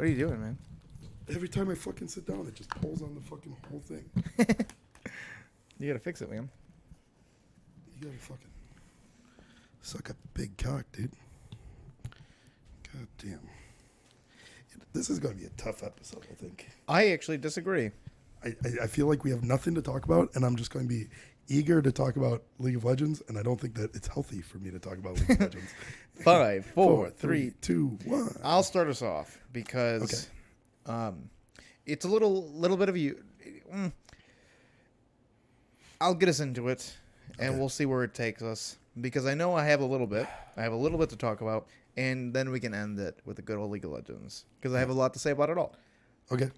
are you doing, man? Every time I fucking sit down, it just pulls on the fucking whole thing. You gotta fix it, man. You gotta fucking suck a big cock, dude. God damn. This is gonna be a tough episode, I think. I actually disagree. I feel like we have nothing to talk about, and I'm just going to be eager to talk about League of Legends, and I don't think that it's healthy for me to talk about League of Legends. 5, 4, 3, 2, 1. I'll start us off because it's a little bit of you. I'll get us into it, and we'll see where it takes us. Because I know I have a little bit. I have a little bit to talk about, and then we can end it with a good old League of Legends. Because I have a lot to say about it all. Okay.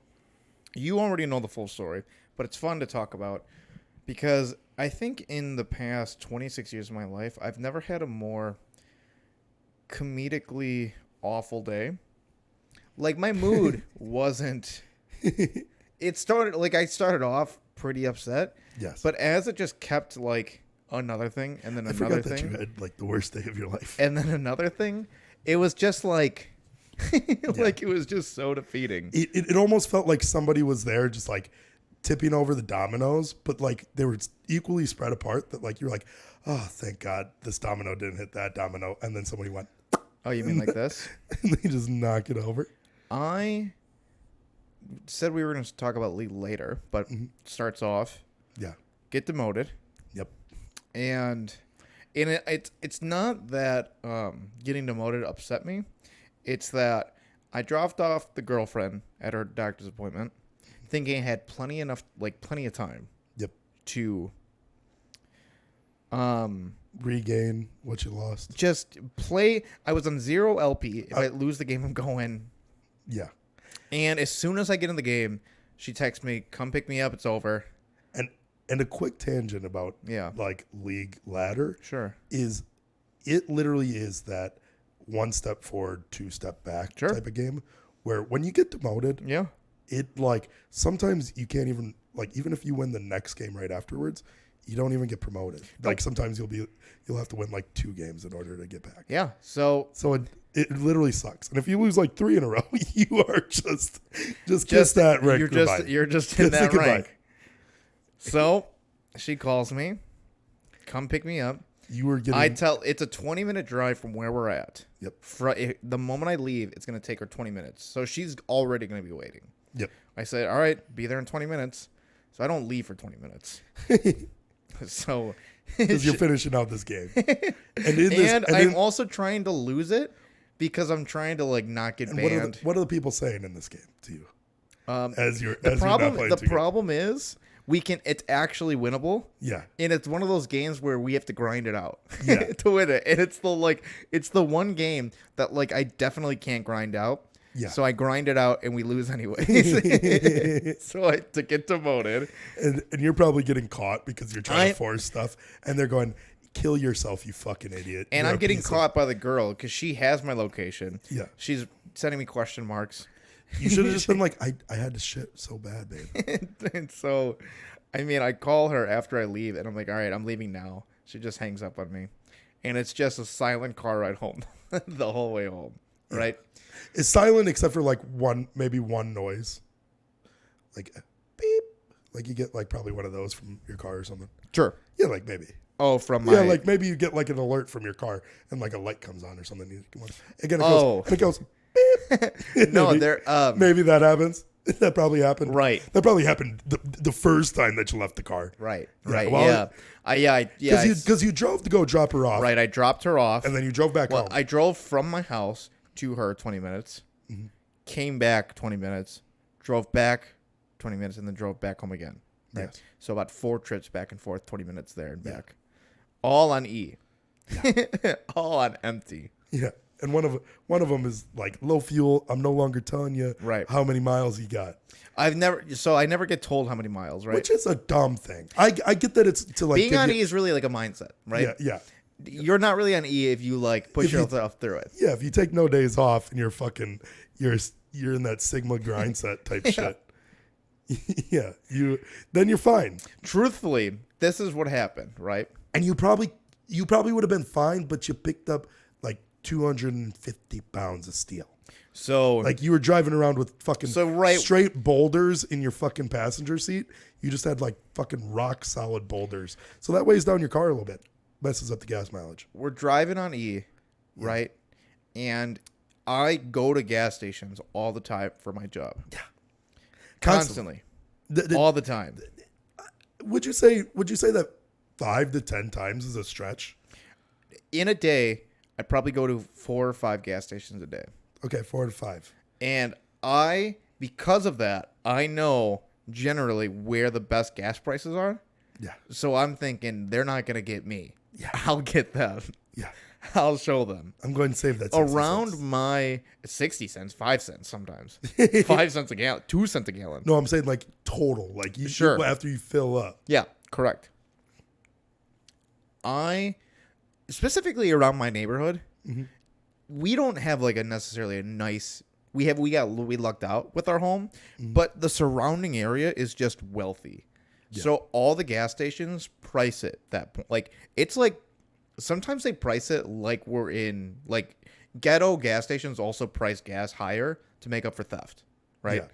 You already know the full story, but it's fun to talk about. Because I think in the past 26 years of my life, I've never had a more comedically awful day. Like, my mood wasn't... I started off pretty upset. Yes. But as it just kept, like, another thing, and then another thing... I forgot that you had, like, the worst day of your life. And then another thing, it was just, like... like, it was just so defeating. It almost felt like somebody was there just, like, tipping over the dominoes, but, like, they were equally spread apart that, like, you're like, oh, thank God this domino didn't hit that domino. And then somebody went... Oh, you mean like this? And they just knock it over. I said we were going to talk about League later, but starts off. Yeah. Get demoted. Yep. And it's not that getting demoted upset me. It's that I dropped off the girlfriend at her doctor's appointment, thinking I had plenty of time. Yep. To regain what you lost. Just play. I was on 0 LP. If I lose the game, I'm going. Yeah. And as soon as I get in the game, she texts me, "Come pick me up. It's over." And a quick tangent about like League ladder. Sure. Is it literally is that 1 step forward, 2 step back type of game where when you get demoted, it like sometimes you can't even like even if you win the next game right afterwards, you don't even get promoted. Nope. Like sometimes you'll have to win like 2 games in order to get back. Yeah. So it literally sucks. And if you lose like 3 in a row, you are just kiss that rank. You're just in that rank. So she calls me, "Come pick me up." You were getting. It's a 20-minute drive from where we're at. Yep. The moment I leave, it's going to take her 20 minutes. So she's already going to be waiting. Yep. I said, "All right, be there in 20 minutes." So I don't leave for 20 minutes. So because you're finishing out this game, and I'm also trying to lose it because I'm trying to like not get banned. What are the people saying in this game to you? The problem is. It's actually winnable. Yeah. And it's one of those games where we have to grind it out to win it. And it's the one game that like I definitely can't grind out. Yeah. So I grind it out and we lose anyways. So to get demoted. And you're probably getting caught because you're trying to force stuff. And they're going, "Kill yourself, you fucking idiot." And you're I'm getting caught by the girl because she has my location. Yeah. She's sending me question marks. You should have just been like, I had to shit so bad, babe. And so, I mean, I call her after I leave, and I'm like, all right, I'm leaving now. She just hangs up on me. And it's just a silent car ride home the whole way home, right? It's silent except for like maybe one noise. Like, beep. Like you get like probably one of those from your car or something. Sure. Yeah, like maybe. Oh, from my... Yeah, like maybe you get like an alert from your car, and like a light comes on or something. Again, it goes... No, maybe that happens. That probably happened. Right. That probably happened the first time that you left the car. Right. Yeah. Right. Well, Because you drove to go drop her off. Right. I dropped her off. And then you drove back home. I drove from my house to her 20 minutes, came back 20 minutes, drove back 20 minutes, and then drove back home again. Right. Yes. So about 4 trips back and forth, 20 minutes there and back. All on E. Yeah. All on empty. Yeah. And one of them is like low fuel. I'm no longer telling you how many miles you got. I never get told how many miles, right? Which is a dumb thing. I get that it's to like being on E is really like a mindset, right? Yeah. You're not really on E if you like push yourself through it. Yeah, if you take no days off and you're in that Sigma grind set type shit. Yeah, then you're fine. Truthfully, this is what happened, right? And you probably would have been fine, but you picked up like 250 pounds of steel. So like you were driving around with fucking straight boulders in your fucking passenger seat. You just had like fucking rock solid boulders. So that weighs down your car a little bit. Messes up the gas mileage. We're driving on E, right? And I go to gas stations all the time for my job. Yeah. Constantly. All the time. Would you say that 5 to 10 times is a stretch? In a day, I probably go to 4 or 5 gas stations a day. Okay, 4 to 5. And because of that, I know generally where the best gas prices are. Yeah. So I'm thinking they're not going to get me. Yeah. I'll get them. Yeah. I'll show them. I'm going to save that. Around cents. my 60 cents, 5 cents sometimes. 5 cents a gallon, 2 cents a gallon. No, I'm saying like total. Like sure. After you fill up. Yeah, correct. Specifically around my neighborhood, we don't have like necessarily a nice. We lucked out with our home, but the surrounding area is just wealthy. Yeah. So all the gas stations price it that point. Like it's like sometimes they price it like we're in like ghetto gas stations also price gas higher to make up for theft, right? Yeah.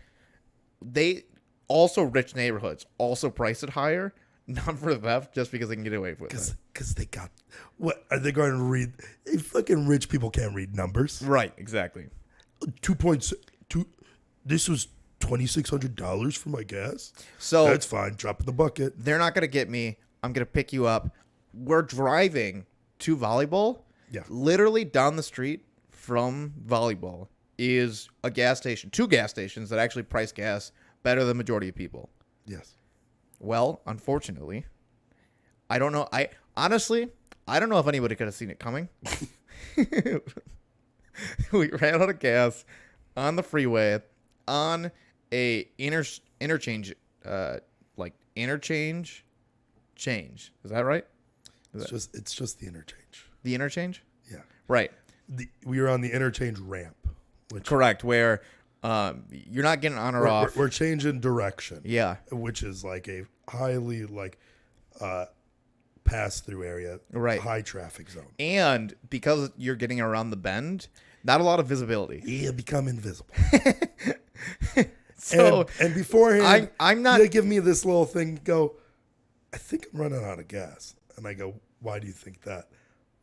They also rich neighborhoods also price it higher, not for theft, just because they can get away with it. Because they got what are they going to read? Fucking rich people can't read numbers, right? Exactly. 2.2. This was $2,600 for my gas. So that's fine. Drop in the bucket. They're not gonna get me. I'm gonna pick you up. We're driving to volleyball. Yeah. Literally down the street from volleyball is a gas station. 2 gas stations that actually price gas better than the majority of people. Yes. Well, unfortunately, I don't know. Honestly, I don't know if anybody could have seen it coming. We ran out of gas on the freeway on a interchange change. Is that right? It's just the interchange. The interchange? Yeah. Right. We were on the interchange ramp. Correct. Where you're not getting on or off. We're changing direction. Yeah. Which is like a highly pass through area. Right. High traffic zone. And because you're getting around the bend, not a lot of visibility. You become invisible. So and beforehand, I'm not. They give me this little thing. Go, I think I'm running out of gas, and I go, why do you think that?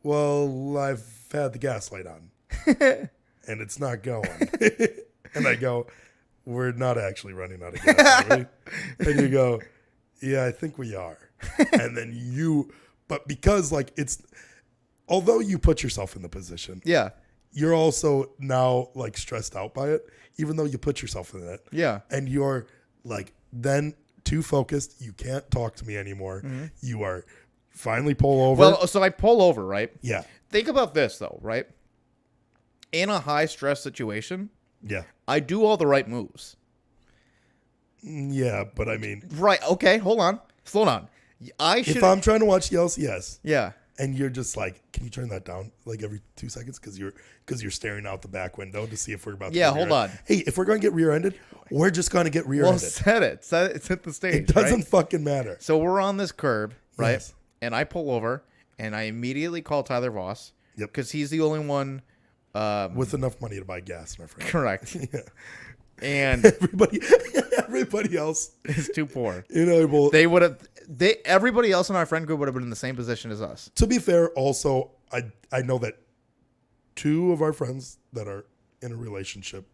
Well, I've had the gas light on, and it's not going. And I go, we're not actually running out of gas, are we? And you go, yeah, I think we are. And then but because although you put yourself in the position, yeah, you're also now stressed out by it, even though you put yourself in it. Yeah. And you're then too focused. You can't talk to me anymore. Mm-hmm. You are finally pull over. Well, so I pull over, right? Yeah. Think about this though, right? In a high stress situation, yeah, I do all the right moves. Yeah, but I mean, right? Okay, hold on, slow down. If I'm trying to watch the LCS, yeah, and you're just can you turn that down every 2 seconds because you're staring out the back window to see if we're about to hold on. Hey, if we're going to get rear-ended, we're just going to get rear-ended. Well, set the stage. It doesn't fucking matter. So we're on this curb, right? Yes. And I pull over, and I immediately call Tyler Voss. Yep. Because he's the only one with enough money to buy gas, my friend. Correct. Yeah. And everybody else is too poor. Everybody else in our friend group would have been in the same position as us. To be fair, also, I know that 2 of our friends that are in a relationship,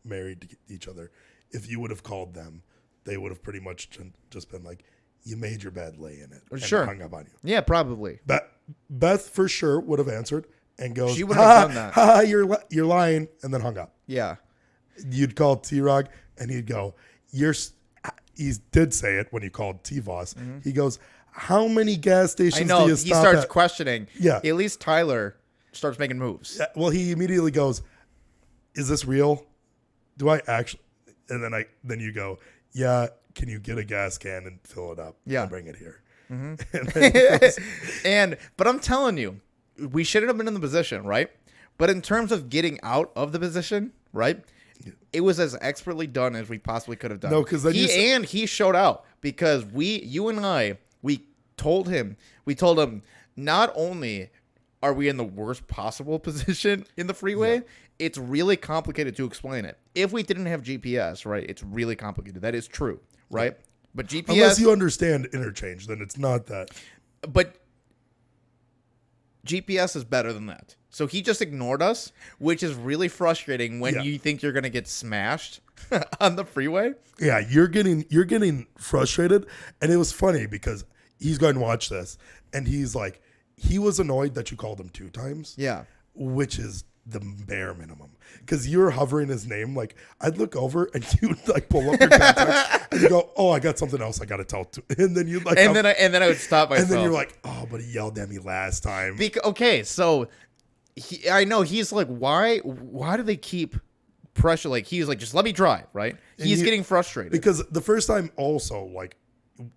married to each other, if you would have called them, they would have pretty much just been like, you made your bed, lay in it, and hung up on you. Yeah, probably. Beth for sure would have answered and goes, she would have done that. Ha, you're lying, and then hung up. Yeah. You'd call T-Rog, and he'd go, he did say it when he called T-Voss. Mm-hmm. He goes, how many gas stations do you stop at? He starts questioning. Yeah. At least Tyler starts making moves. Yeah, well, he immediately goes, is this real? Do I actually? And then you go, yeah, can you get a gas can and fill it up? Yeah. And bring it here. Mm-hmm. But I'm telling you, we shouldn't have been in the position, right? But in terms of getting out of the position, right? It was as expertly done as we possibly could have done. No, because he showed out because you and I told him not only are we in the worst possible position in the freeway, it's really complicated to explain it. If we didn't have GPS, right, it's really complicated. That is true, right? Yeah. But GPS... Unless you understand interchange, then it's not that. But GPS is better than that. So he just ignored us, which is really frustrating when you think you're going to get smashed on the freeway. Yeah, you're getting frustrated. And it was funny because he's going to watch this, and he's like, he was annoyed that you called him 2 times. Yeah. Which is the bare minimum. Because you're hovering his name. Like, I'd look over and you'd like pull up your contacts and you go, oh, I got something else I got to tell to. And then you'd like, and then I would stop myself. And then you're like, oh, but he yelled at me last time. Okay, so I know he's like, why do they keep pressure? Like, he's like, just let me drive, right? He's getting frustrated. Because the first time also, like,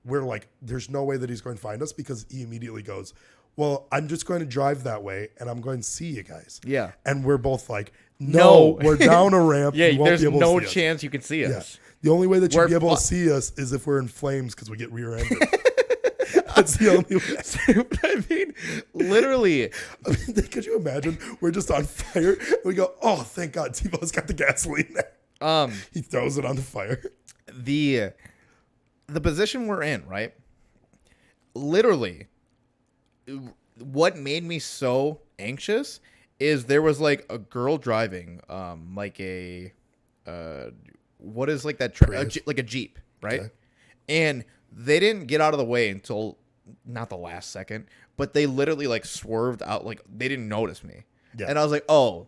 we're like, there's no way that he's going to find us, because he immediately goes, well, I'm just going to drive that way, and I'm going to see you guys. Yeah. And we're both like, no. We're down a ramp. Yeah, there's no chance you can see us. Yeah. The only way that you'll be able to see us is if we're in flames because we get rear-ended. That's the only way. I mean, literally. I mean, could you imagine? We're just on fire. We go, oh, thank God, T-Bow's got the gasoline there. He throws it on the fire. The position we're in, right? Literally, what made me so anxious is there was like a girl driving, like a what is like that like a Jeep, right? Okay. And they didn't get out of the way until not the last second, but they literally like swerved out, like they didn't notice me. Yeah. And I was like, oh,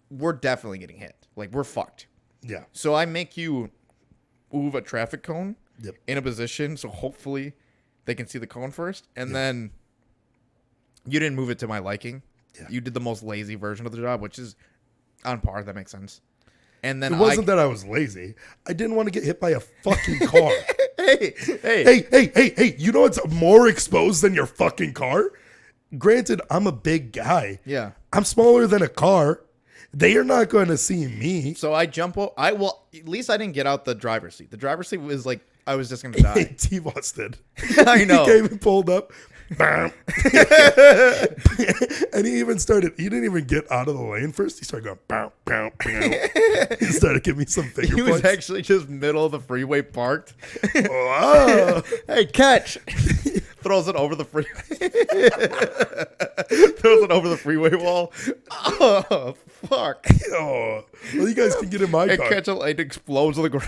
we're definitely getting hit. Like, we're fucked. Yeah. So I make you move a traffic cone in a position so hopefully they can see the cone first, and then you didn't move it to my liking. Yeah. You did the most lazy version of the job, which is on par. That makes sense. And then it wasn't that I was lazy. I didn't want to get hit by a fucking car. Hey! You know what's more exposed than your fucking car? Granted, I'm a big guy. Yeah. I'm smaller than a car. They are not going to see me. So I jump. At least I didn't get out the driver's seat. The driver's seat was like, I was just going to die. T-Boss did. I know. He came and pulled up. And he even started, he didn't even get out of the lane first. He started going, bow, bow, bow. He started giving me some finger He was points. actually just middle of the freeway parked. Oh. Hey, catch. Throws it over the freeway. Throws it over the freeway wall. Oh, fuck. Oh, well, you guys can get in my car. Catch it, it explodes on the ground.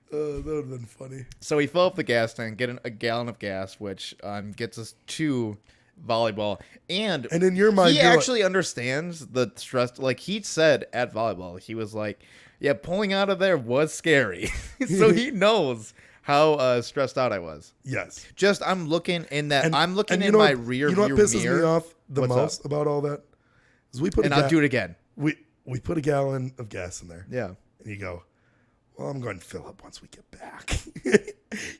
That would have been funny. So we fill up the gas tank, get a gallon of gas, which gets us to volleyball. And in your mind, he actually understands the stress. Like, he said at volleyball, he was like, yeah, pulling out of there was scary. So he knows how stressed out I was. Yes. Just I'm looking in my rear view mirror. You know what pisses me off the most about all that? Is I'll do it again. We put a gallon of gas in there. Yeah. And you go, well, I'm going to fill up once we get back.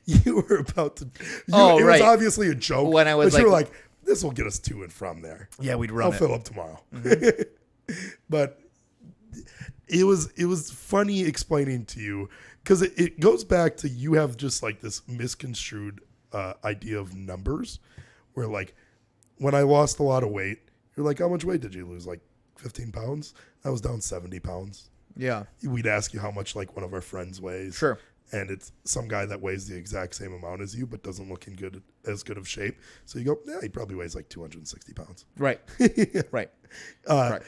You were about to. It was obviously a joke. When I was you were like, this will get us to and from there. Yeah, we'd run. I'll fill up tomorrow. Mm-hmm. But it was funny explaining to you, because it goes back to, you have just like this misconstrued idea of numbers, where like when I lost a lot of weight, you're like, how much weight did you lose? Like 15 pounds? I was down 70 pounds. Yeah. We'd ask you how much like one of our friends weighs. Sure. And it's some guy that weighs the exact same amount as you, but doesn't look in as good of shape. So you go, yeah, he probably weighs like 260 pounds. Right. Right. Right.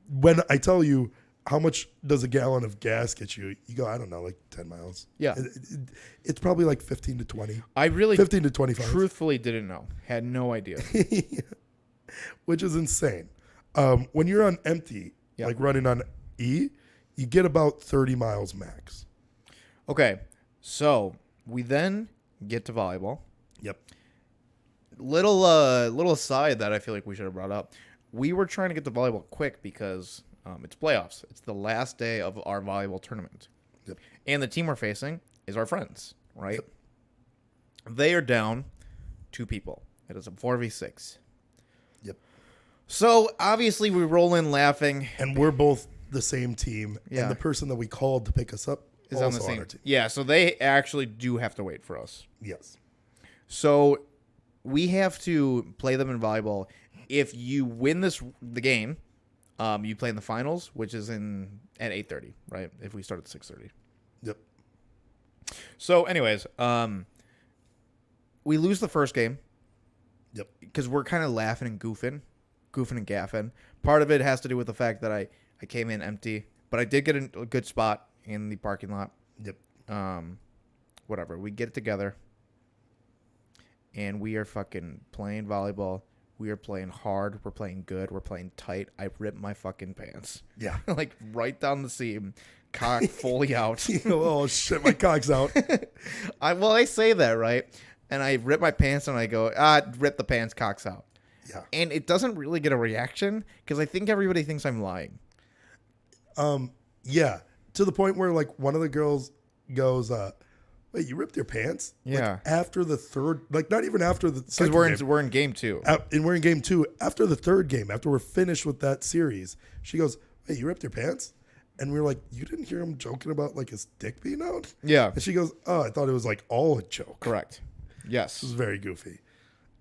When I tell you, how much does a gallon of gas get you? You go, I don't know, like 10 miles. Yeah. It's probably like 15 to 20. I really 15 to 25. Truthfully didn't know. Had no idea. Yeah. Which is insane. When you're on empty, like running on E, you get about 30 miles max. Okay. So we then get to volleyball. Yep. Little aside that I feel like we should have brought up. We were trying to get to volleyball quick because it's playoffs. It's the last day of our volleyball tournament. Yep. And the team we're facing is our friends, right? Yep. They are down 2 people. It is a 4v6. Yep. So obviously we roll in laughing. And we're both the same team. Yeah. And the person that we called to pick us up is also on the same on our team. Yeah, so they actually do have to wait for us. Yes. So we have to play them in volleyball if you win the game, you play in the finals, which is at 8:30, right? If we start at 6:30. Yep. So, anyways, we lose the first game. Yep. Because we're kind of laughing and goofing and gaffing. Part of it has to do with the fact that I came in empty, but I did get a good spot in the parking lot. Yep. Whatever. We get it together, and we are fucking playing volleyball. We are playing hard. We're playing good. We're playing tight. I ripped my fucking pants. Yeah. Like right down the seam, cock fully out. Oh shit, my cock's out. I say that, right? And I rip my pants and I go, rip the pants, cock's out. Yeah. And it doesn't really get a reaction because I think everybody thinks I'm lying. Yeah. To the point where like one of the girls goes, wait, you ripped your pants? Yeah. Like, after the third, like not even after the second because we're in game 2. And we're in game 2. After the third game, after we're finished with that series, she goes, wait, you ripped your pants? And we were like, you didn't hear him joking about like his dick being out? Yeah. And she goes, oh, I thought it was like all a joke. Correct. Yes. It was very goofy.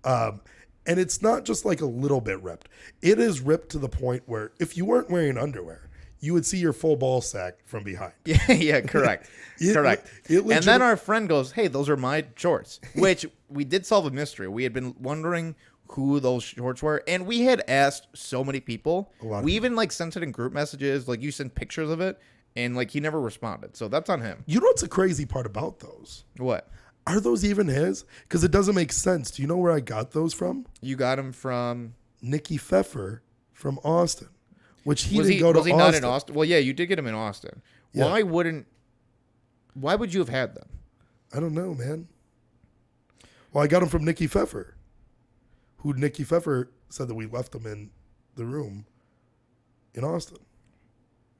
And it's not just like a little bit ripped. It is ripped to the point where if you weren't wearing underwear, you would see your full ball sack from behind. Yeah, correct. Correct. And then our friend goes, hey, those are my shorts, which we did solve a mystery. We had been wondering who those shorts were, and we had asked so many people. We even like sent it in group messages, like you sent pictures of it, and like he never responded. So that's on him. You know what's the crazy part about those? What? Are those even his? Because it doesn't make sense. Do you know where I got those from? You got them from Nikki Pfeffer from Austin, which he didn't go to Austin. Was he not in Austin? Well, yeah, you did get him in Austin. Yeah. Why would you have had them? I don't know, man. Well, I got them from Nikki Pfeffer, who Nikki Pfeffer said that we left them in the room in Austin.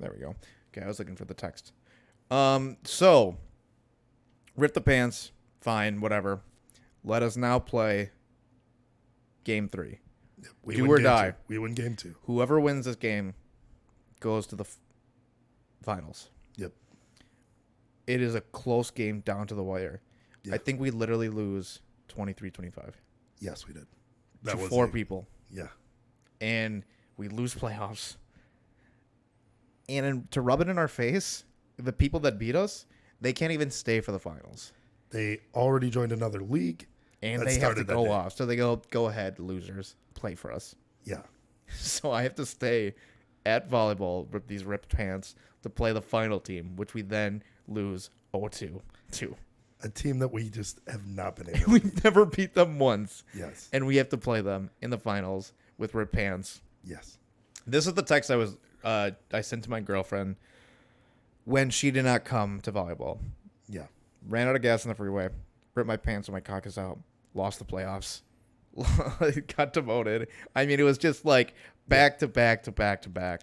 There we go. Okay, I was looking for the text. So, rip the pants. Fine, whatever. Let us now play game 3. Yep, do or die. We win game 2. Whoever wins this game goes to the finals. Yep. It is a close game down to the wire. Yep. I think we literally lose 23-25. Yes, we did. That was 4 people. Yeah. And we lose playoffs. And to rub it in our face, the people that beat us, they can't even stay for the finals. They already joined another league. And they have to go off. So they go ahead, losers, play for us. Yeah. So I have to stay at volleyball with these ripped pants to play the final team, which we then lose 0-2 to. A team that we just have not been able to beat. We've never beat them once. Yes. And we have to play them in the finals with ripped pants. Yes. This is the text I sent to my girlfriend when she did not come to volleyball. Yeah. Ran out of gas on the freeway. Ripped my pants when my cock is out. Lost the playoffs. Got demoted. I mean, it was just like back to back to back to back.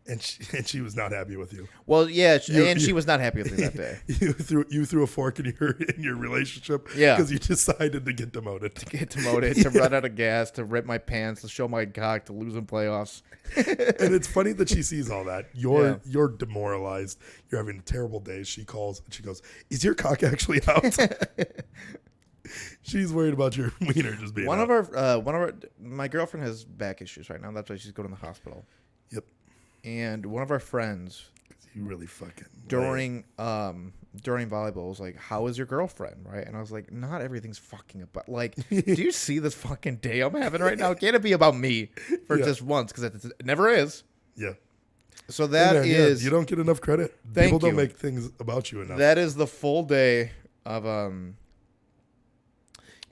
And she was not happy with you. Well, yeah, she was not happy with me that day. You threw a fork in your relationship. Yeah, because you decided to get demoted. To run out of gas, to rip my pants, to show my cock, to lose in playoffs. And it's funny that she sees all that. You're demoralized. You're having a terrible day. She calls and she goes, "Is your cock actually out?" She's worried about your wiener just being out. My girlfriend has back issues right now. That's why she's going to the hospital. Yep. And one of our friends, he really fucking during volleyball was like, "How is your girlfriend?" Right? And I was like, "Not everything's fucking about. Like, do you see this fucking day I'm having right now? Can't it be about me for just once? Because it never is." Yeah. So that is you don't get enough credit. People don't make things about you enough. That is the full day of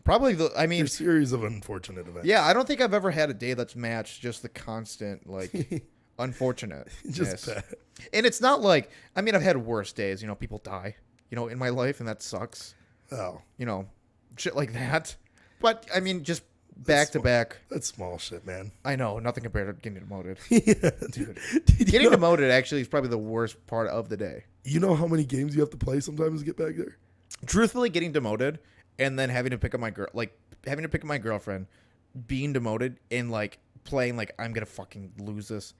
probably your series of unfortunate events. Yeah, I don't think I've ever had a day that's matched just the constant like. Unfortunate. Just bad. And it's not like, I mean, I've had worse days. You know, people die, in my life, and that sucks. Oh. Shit like that. But, I mean, just back to back. That's small shit, man. I know. Nothing compared to getting demoted. Yeah, dude. Getting demoted actually is probably the worst part of the day. You know how many games you have to play sometimes to get back there? Truthfully, getting demoted and then having to pick up my girlfriend, being demoted, and, like, playing like I'm going to fucking lose this.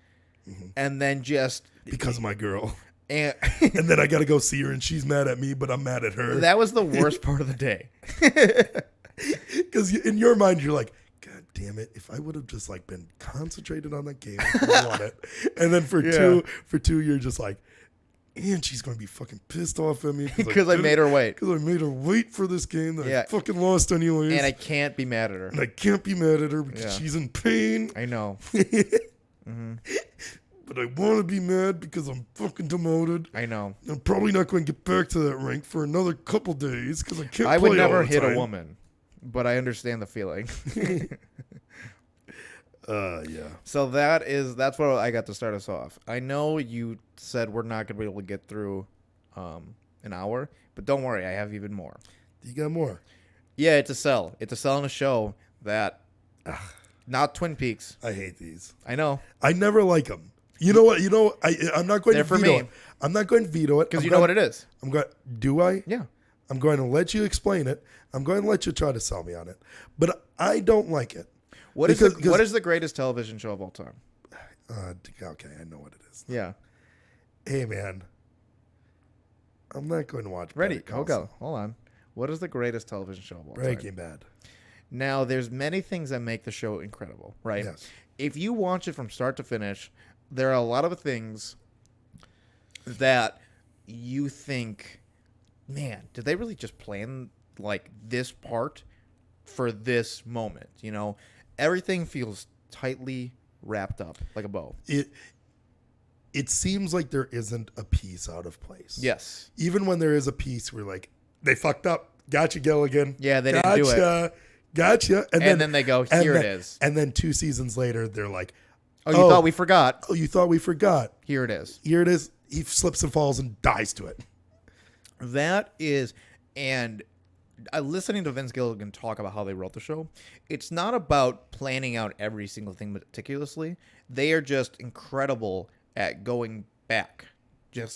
Mm-hmm. And then just because of my girl, and then I got to go see her, and she's mad at me, but I'm mad at her. That was the worst part of the day. Because in your mind, you're like, God damn it, if I would have just like been concentrated on that game, I could have won it. And then for two, you're just like, and she's going to be fucking pissed off at me because I made her wait. Because I made her wait for this game that I fucking lost anyways. And I can't be mad at her. And I can't be mad at her because she's in pain. I know. But I want to be mad because I'm fucking demoted. I know. I'm probably not going to get back to that rank for another couple days because I can't play I would never all the hit time. a woman, but I understand the feeling. Yeah. So that's what I got to start us off. I know you said we're not going to be able to get through an hour, but don't worry, I have even more. You got more? Yeah, it's a sell. It's a sell in a show that, not Twin Peaks. I hate these. I know. I never like them. You know what? I'm not going to veto it. I'm not going to veto it. Because you know what it is. Do I? Yeah. I'm going to let you explain it. I'm going to let you try to sell me on it. But I don't like it. What is the greatest television show of all time? Okay, I know what it is. Yeah. Hey, man. I'm not going to watch Ready. Okay. Hold on. What is the greatest television show of all time? Breaking Bad. Now, there's many things that make the show incredible, right? Yes. If you watch it from start to finish, there are a lot of things that you think, man, did they really just plan like this part for this moment? You know, everything feels tightly wrapped up like a bow. It seems like there isn't a piece out of place. Yes. Even when there is a piece, we're like, they fucked up. Gotcha, Gilligan. Yeah, they didn't do it. Gotcha. And then they go, here it is. And then 2 seasons later, they're like, oh, you thought we forgot. Oh, you thought we forgot. Here it is. Here it is. He slips and falls and dies to it. That is, and listening to Vince Gilligan talk about how they wrote the show, it's not about planning out every single thing meticulously. They are just incredible at going back and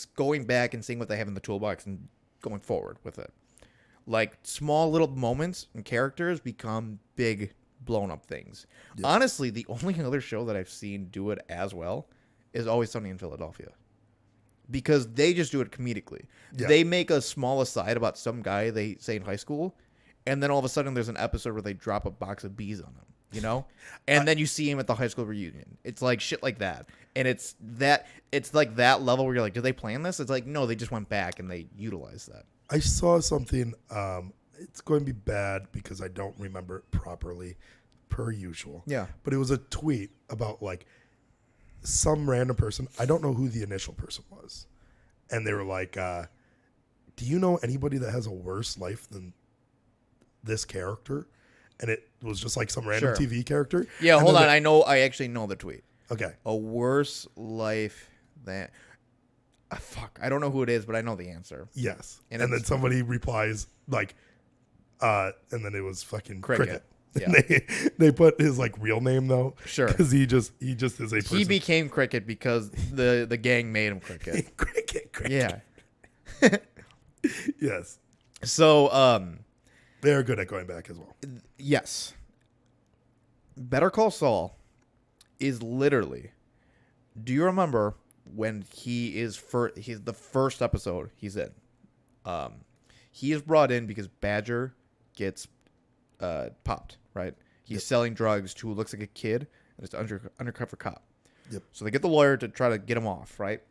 seeing what they have in the toolbox and going forward with it. Like, small little moments and characters become big, blown-up things. Yes. Honestly, the only other show that I've seen do it as well is Always Sunny in Philadelphia. Because they just do it comedically. Yeah. They make a small aside about some guy they say in high school, and then all of a sudden there's an episode where they drop a box of bees on him, you know? And then you see him at the high school reunion. It's like shit like that. And it's like that level where you're like, did they plan this? It's like, no, they just went back and they utilized that. I saw something, it's going to be bad because I don't remember it properly, per usual. Yeah. But it was a tweet about, like, some random person. I don't know who the initial person was. And they were like, do you know anybody that has a worse life than this character? And it was just like some random TV character. Yeah, and hold on. I actually know the tweet. Okay. A worse life than... fuck, I don't know who it is, but I know the answer. Yes. And then somebody replies, like, and then it was fucking Cricket. Yeah. They put his, like, real name, though. Sure. Because he just is a person. He became Cricket because the gang made him Cricket. Cricket. Yeah. Yes. So, they're good at going back as well. Yes. Better Call Saul is literally, do you remember when he's the first episode he's in? He is brought in because Badger gets popped, right? He's selling drugs to who looks like a kid, and it's an undercover cop. Yep. So they get the lawyer to try to get him off, right?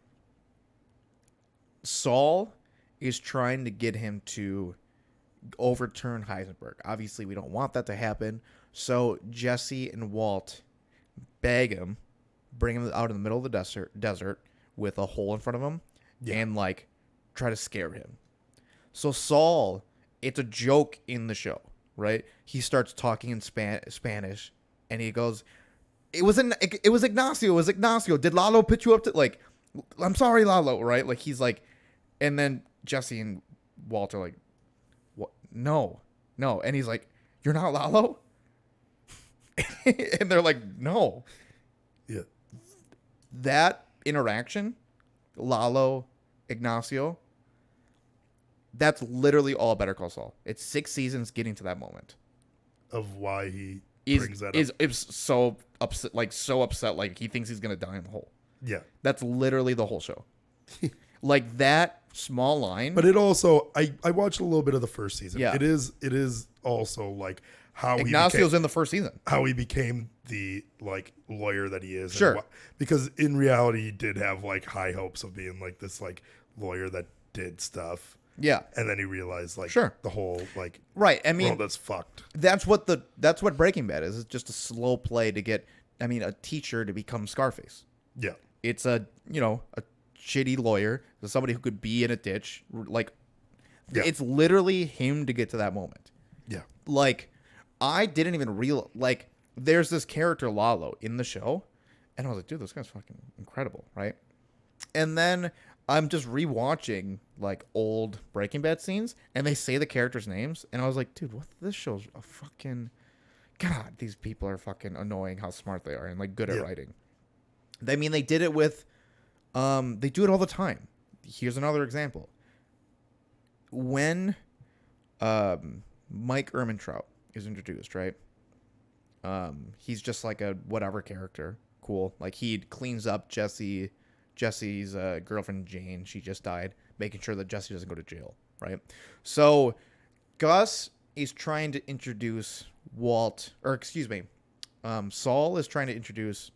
Saul is trying to get him to overturn Heisenberg. Obviously, we don't want that to happen. So Jesse and Walt bag him, bring him out in the middle of the desert with a hole in front of him, and, like, try to scare him. So Saul, it's a joke in the show, right? He starts talking in Spanish, and he goes, it was Ignacio. It was Ignacio. Did Lalo put you up to, like, I'm sorry, Lalo, right? Like, he's like, and then Jesse and Walt are like, what? No. And he's like, you're not Lalo? And they're like, no. Yeah. That interaction, Lalo, Ignacio, that's literally all Better Call Saul. It's 6 seasons getting to that moment. Of why he brings that up. Is so upset, like he thinks he's going to die in the hole. Yeah. That's literally the whole show. Like, that small line. But it also, I watched a little bit of the first season. Yeah. It is also, like, how Ignacio's in the first season. How he became the like lawyer that he is. Sure. Because in reality, he did have like high hopes of being like this like lawyer that did stuff. Yeah. And then he realized like the whole like right. I mean, world that's fucked. That's what Breaking Bad is. It's just a slow play to get a teacher to become Scarface. Yeah. It's a shitty lawyer, somebody who could be in a ditch. Like it's literally him to get to that moment. Yeah. Like I didn't even like there's this character Lalo in the show and I was like, dude, this guy's fucking incredible, right? And then I'm just rewatching like old Breaking Bad scenes, and they say the characters' names, and I was like, dude, what? This show's a fucking God. These people are fucking annoying. How smart they are and like good at writing. They did it with, they do it all the time. Here's another example. When, Mike Ehrmantraut is introduced, right? He's just like a whatever character, cool. Like he cleans up Jesse's girlfriend Jane, she just died, making sure that Jesse doesn't go to jail, right? So Gus is trying to introduce Saul is trying to introduce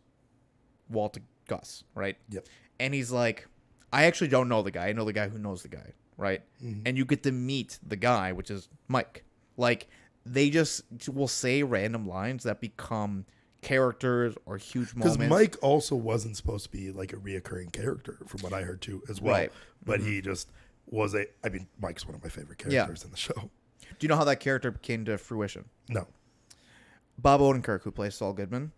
Walt to Gus, right? Yep. And he's like, I actually don't know the guy. I know the guy who knows the guy, right? Mm-hmm. And you get to meet the guy, which is Mike. Like, they just will say random lines that become characters or huge moments. Because Mike also wasn't supposed to be like a reoccurring character, from what I heard too, as well. Right. But he just was Mike's one of my favorite characters in the show. Do you know how that character came to fruition? No. Bob Odenkirk, who plays Saul Goodman,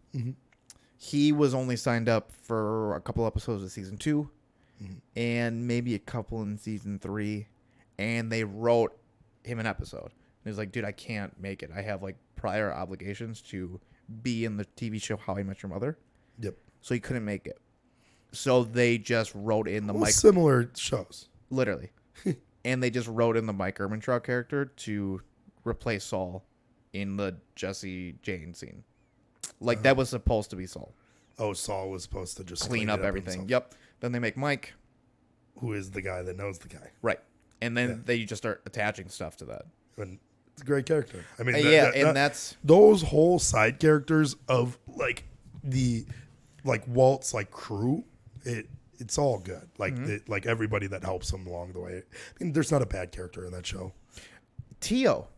he was only signed up for a couple episodes of season 2 and maybe a couple in season 3, and they wrote him an episode. And he was like, dude, I can't make it. I have like prior obligations to be in the TV show How I Met Your Mother. Yep. So he couldn't make it. So they just wrote in the Mike. Similar shows. Literally. And they just wrote in the Mike Ehrmantraut character to replace Saul in the Jesse Jane scene. Like that was supposed to be Saul. Oh, Saul was supposed to just clean up everything. Himself. Yep. Then they make Mike, who is the guy that knows the guy. Right. And then they just start attaching stuff to that. And it's a great character. I mean, that's those whole side characters of like Walt's like crew. It's all good. Like like everybody that helps him along the way. I mean, there's not a bad character in that show. Tio.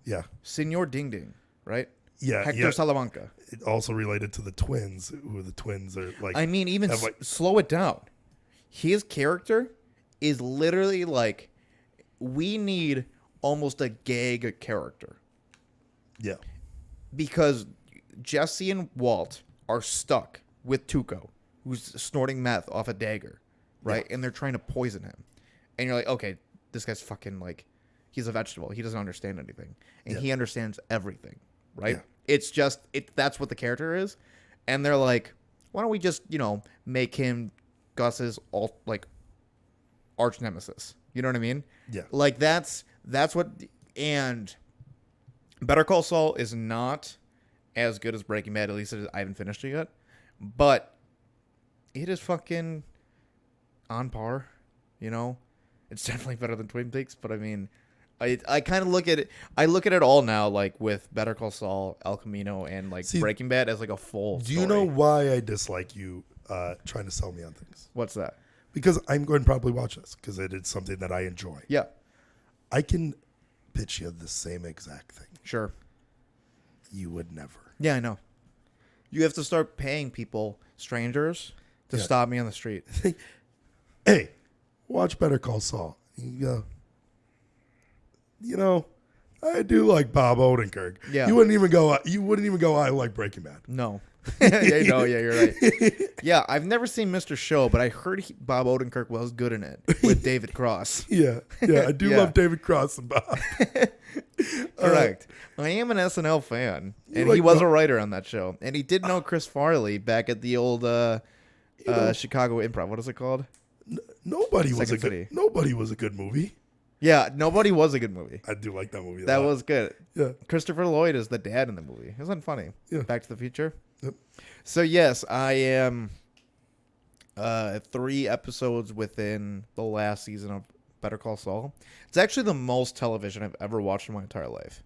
Yeah. Senor Ding Ding, right? Yeah. Hector Salamanca. It also related to the twins, who the twins are like. I mean, even slow it down. His character is literally like, we need almost a gag character. Yeah. Because Jesse and Walt are stuck with Tuco, who's snorting meth off a dagger, right? Yeah. And they're trying to poison him. And you're like, okay, this guy's fucking like, he's a vegetable. He doesn't understand anything. And he understands everything, right? Yeah. It's just, that's what the character is. And they're like, why don't we just, make him Gus's arch nemesis? You know what I mean? Yeah. Like that's what, and Better Call Saul is not as good as Breaking Bad. At least I haven't finished it yet, but it is fucking on par. It's definitely better than Twin Peaks. But I mean, I kind of look at it. I look at it all now, like with Better Call Saul, El Camino, and Breaking Bad as like a full. Do you know why I dislike you trying to sell me on things? What's that? Because I'm going to probably watch this because it is something that I enjoy. Yeah. I can pitch you the same exact thing. Sure. You would never. Yeah, I know. You have to start paying people, strangers, to stop me on the street. Hey, watch Better Call Saul. You go, I do like Bob Odenkirk. Yeah. You wouldn't even go, I like Breaking Bad. No. You're right. Yeah, I've never seen Mr. Show, but I heard Bob Odenkirk was good in it with David Cross. Yeah, I do love David Cross and Bob. Correct. I am an SNL fan, and he was a writer on that show. And he did know Chris Farley back at the old Chicago Improv. What is it called? Nobody was a good movie. Yeah, Nobody was a good movie. I do like that movie. That was good. Yeah. Christopher Lloyd is the dad in the movie. Isn't that funny? Yeah. Back to the Future. Yep. So yes, I am 3 episodes within the last season of Better Call Saul. It's actually the most television I've ever watched in my entire life.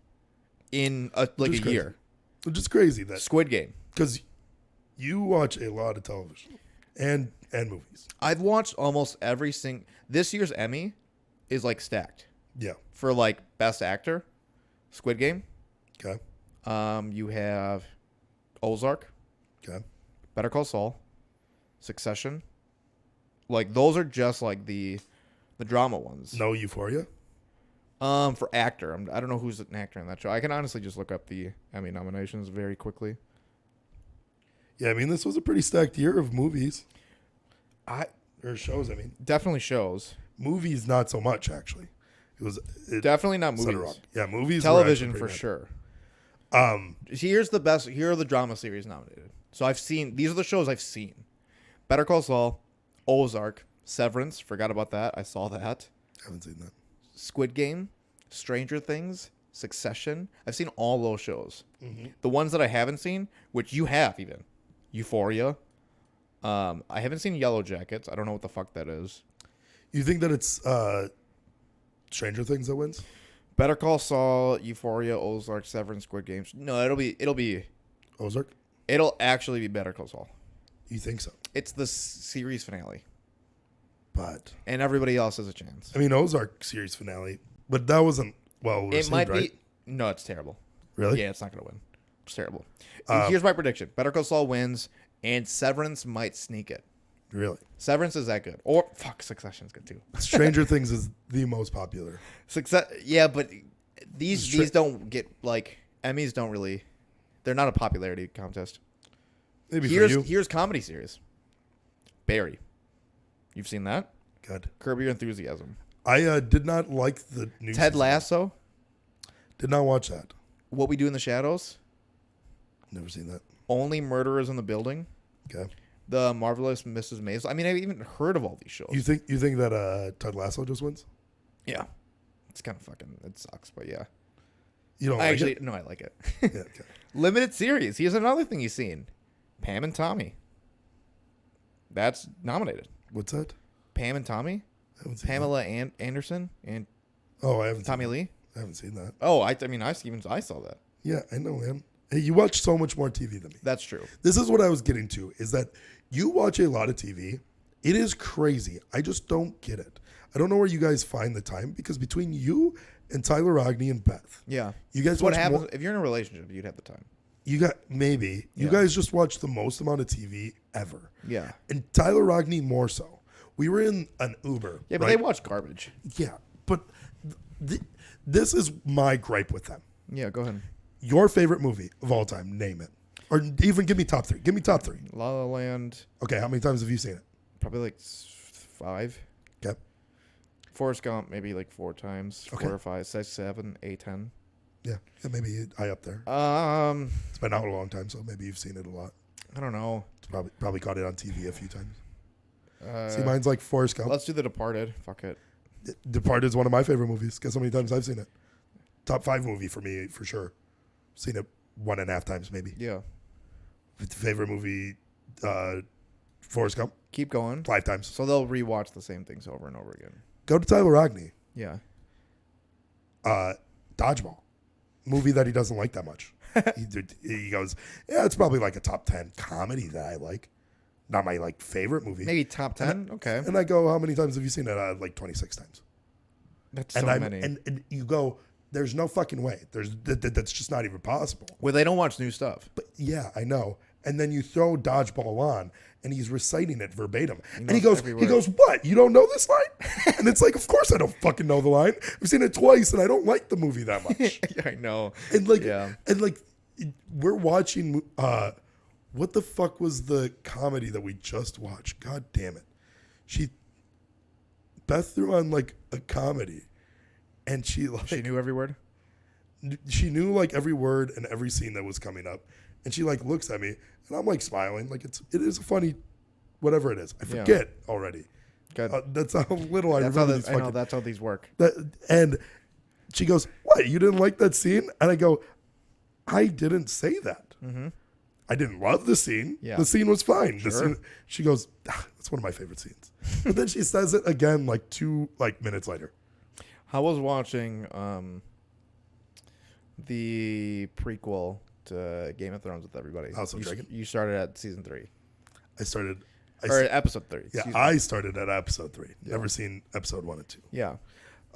in a year. Which is crazy. That Squid Game. Because you watch a lot of television and movies. I've watched almost every single. This year's Emmy is like stacked. Yeah. For like best actor, Squid Game. Okay. You have Ozark. Okay. Better Call Saul. Succession. Like those are just like the drama ones. No Euphoria. For actor, I don't know who's an actor in that show. I can honestly just look up the Emmy nominations very quickly. Yeah, I mean this was a pretty stacked year of movies. Or shows. I mean, definitely shows. Movies, not so much actually. Definitely not movies. Yeah, movies. Television for sure. Here are the drama series nominated. So these are the shows I've seen. Better Call Saul, Ozark, Severance. Forgot about that. I saw that. I haven't seen that. Squid Game, Stranger Things, Succession. I've seen all those shows. Mm-hmm. The ones that I haven't seen, which you have even, Euphoria. I haven't seen Yellow Jackets. I don't know what the fuck that is. You think that it's Stranger Things that wins? Better Call Saul, Euphoria, Ozark, Severance, Squid Games. No, it'll be Ozark. It'll actually be Better Call Saul. You think so? It's the series finale. And everybody else has a chance. I mean, Ozark series finale, but that wasn't well received, it might right? be. No, it's terrible. Really? Yeah, it's not going to win. It's terrible. Here's my prediction: Better Call Saul wins, and Severance might sneak it. Really? Severance is that good? Or Succession's good too. Stranger Things is the most popular. Yeah, but these don't get like Emmys. Don't really. They're not a popularity contest. Maybe for you. Here's comedy series. Barry. You've seen that? Good. Curb Your Enthusiasm. I did not like the new Ted season. Lasso. Did not watch that. What We Do in the Shadows. Never seen that. Only Murderers in the Building. Okay. The Marvelous Mrs. Maisel. I mean, I've even heard of all these shows. You think that Ted Lasso just wins? Yeah. It's kind of fucking. It sucks, but yeah. You don't like it? No, I like it. Yeah, okay. Limited series. Here's another thing you've seen. Pam and Tommy. That's nominated. What's that? Pam and Tommy. Pamela and Anderson and I haven't. Tommy Lee. I haven't seen that. Oh, I saw that. Yeah, I know, man. Hey, you watch so much more TV than me. That's true. This is what I was getting to, is that you watch a lot of TV. It is crazy. I just don't get it. I don't know where you guys find the time, because between you and Tyler Rogney and Beth, yeah, you guys. So what happens if you're in a relationship? You'd have the time. You guys just watch the most amount of TV ever. Yeah, and Tyler Rogney more so. We were in an Uber. Yeah, but they watch garbage. Yeah, but this is my gripe with them. Yeah, go ahead. Your favorite movie of all time, name it. Or even give me top three. Give me top three. La La Land. Okay, how many times have you seen it? Probably like 5. Okay. Forrest Gump, maybe like 4 times. Okay. 4 or 5, 6, 7, 8, 10. Yeah, maybe high up there. It's been out a long time, so maybe you've seen it a lot. I don't know. It's probably caught it on TV a few times. See, mine's like Forrest Gump. Let's do The Departed. Fuck it. Departed is one of my favorite movies. Guess how many times I've seen it? Top 5 movie for me, for sure. Seen it 1.5 times, maybe. Yeah. Favorite movie, Forrest Gump. Keep going. 5 times. So they'll rewatch the same things over and over again. Go to Tyler Rogney. Yeah. Dodgeball. Movie that he doesn't like that much. He goes, yeah, it's probably like a top 10 comedy that I like. Not my favorite movie. Maybe top 10? Okay. And I go, how many times have you seen it? Like 26 times. That's so many. And you go, there's no fucking way. That's just not even possible. Well, they don't watch new stuff. But yeah, I know. And then you throw Dodgeball on, and he's reciting it verbatim. And he goes, what? You don't know this line? And it's like, of course I don't fucking know the line. I've seen it twice, and I don't like the movie that much. I know. And we're watching. What the fuck was the comedy that we just watched? God damn it! Beth threw on a comedy, and she knew every word. She knew every word and every scene that was coming up, and she looks at me, and I'm smiling, it is a funny, whatever it is. I forget already. Good. That's how little I remember. I know that's how these work. And she goes, "What? You didn't like that scene?" And I go, "I didn't say that. Mm-hmm. I didn't love the scene. Yeah. The scene was fine." Sure. She goes, "That's one of my favorite scenes." But then she says it again 2 minutes later. I was watching the prequel to Game of Thrones with everybody. House of Dragon. You started at season 3. Or episode 3. Yeah, I started at episode 3. Yeah. Never seen episode 1 and 2. Yeah.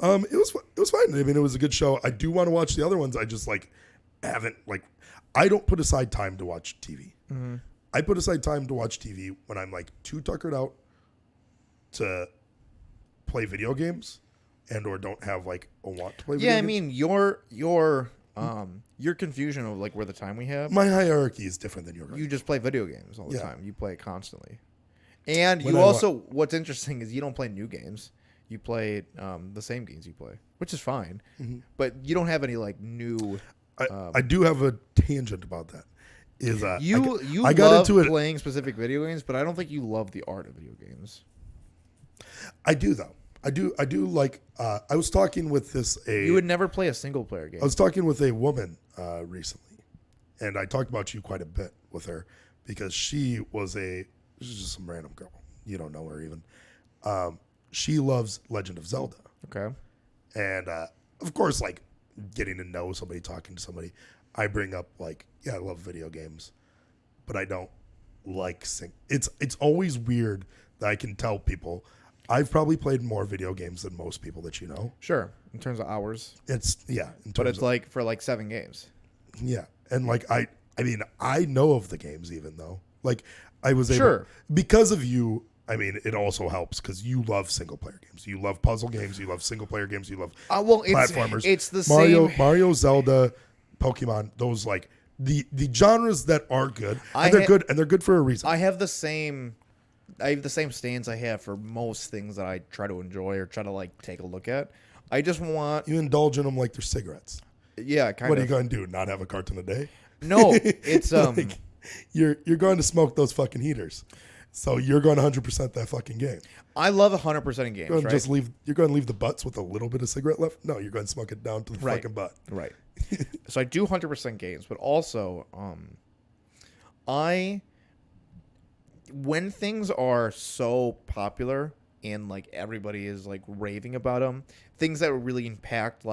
It was fine. I mean, it was a good show. I do want to watch the other ones. I just haven't I don't put aside time to watch TV. Mm-hmm. I put aside time to watch TV when I'm too tuckered out to play video games and or don't have a want to play video games. I mean, your confusion of where the time we have. My hierarchy is different than yours. You just play video games all the time. You play it constantly. And what's interesting is you don't play new games. You play the same games you play, which is fine. Mm-hmm. But you don't have any new. I do have a tangent about that. I got into it playing specific video games, but I don't think you love the art of video games. I do though. I do like. I was talking with You would never play a single player game. I was talking with a woman recently, and I talked about you quite a bit with her because she's just some random girl. You don't know her even. She loves Legend of Zelda. Okay. And of course, getting to know somebody, talking to somebody, I bring up I love video games, but I don't sing. It's always weird that I can tell people I've probably played more video games than most people that you know. Sure, in terms of hours. But it's for 7 games. Yeah, and I mean I know of the games even though I was able because of you. I mean, it also helps because you love single player games. You love puzzle games. You love single player games. You love platformers. It's the same. Mario, Zelda, Pokemon. Those the genres that are good and they're good for a reason. I have the same stance I have for most things that I try to enjoy or try to take a look at. I just want you indulge in them like they're cigarettes. Yeah, kind of. What are you going to do? Not have a carton a day? No, it's you're going to smoke those fucking heaters. So you're going to 100% that fucking game. I love 100% in games. You're going to leave the butts with a little bit of cigarette left? No, you're going to smoke it down to the fucking butt. Right. So I do 100% games, but also when things are so popular and everybody is raving about them, things that really impact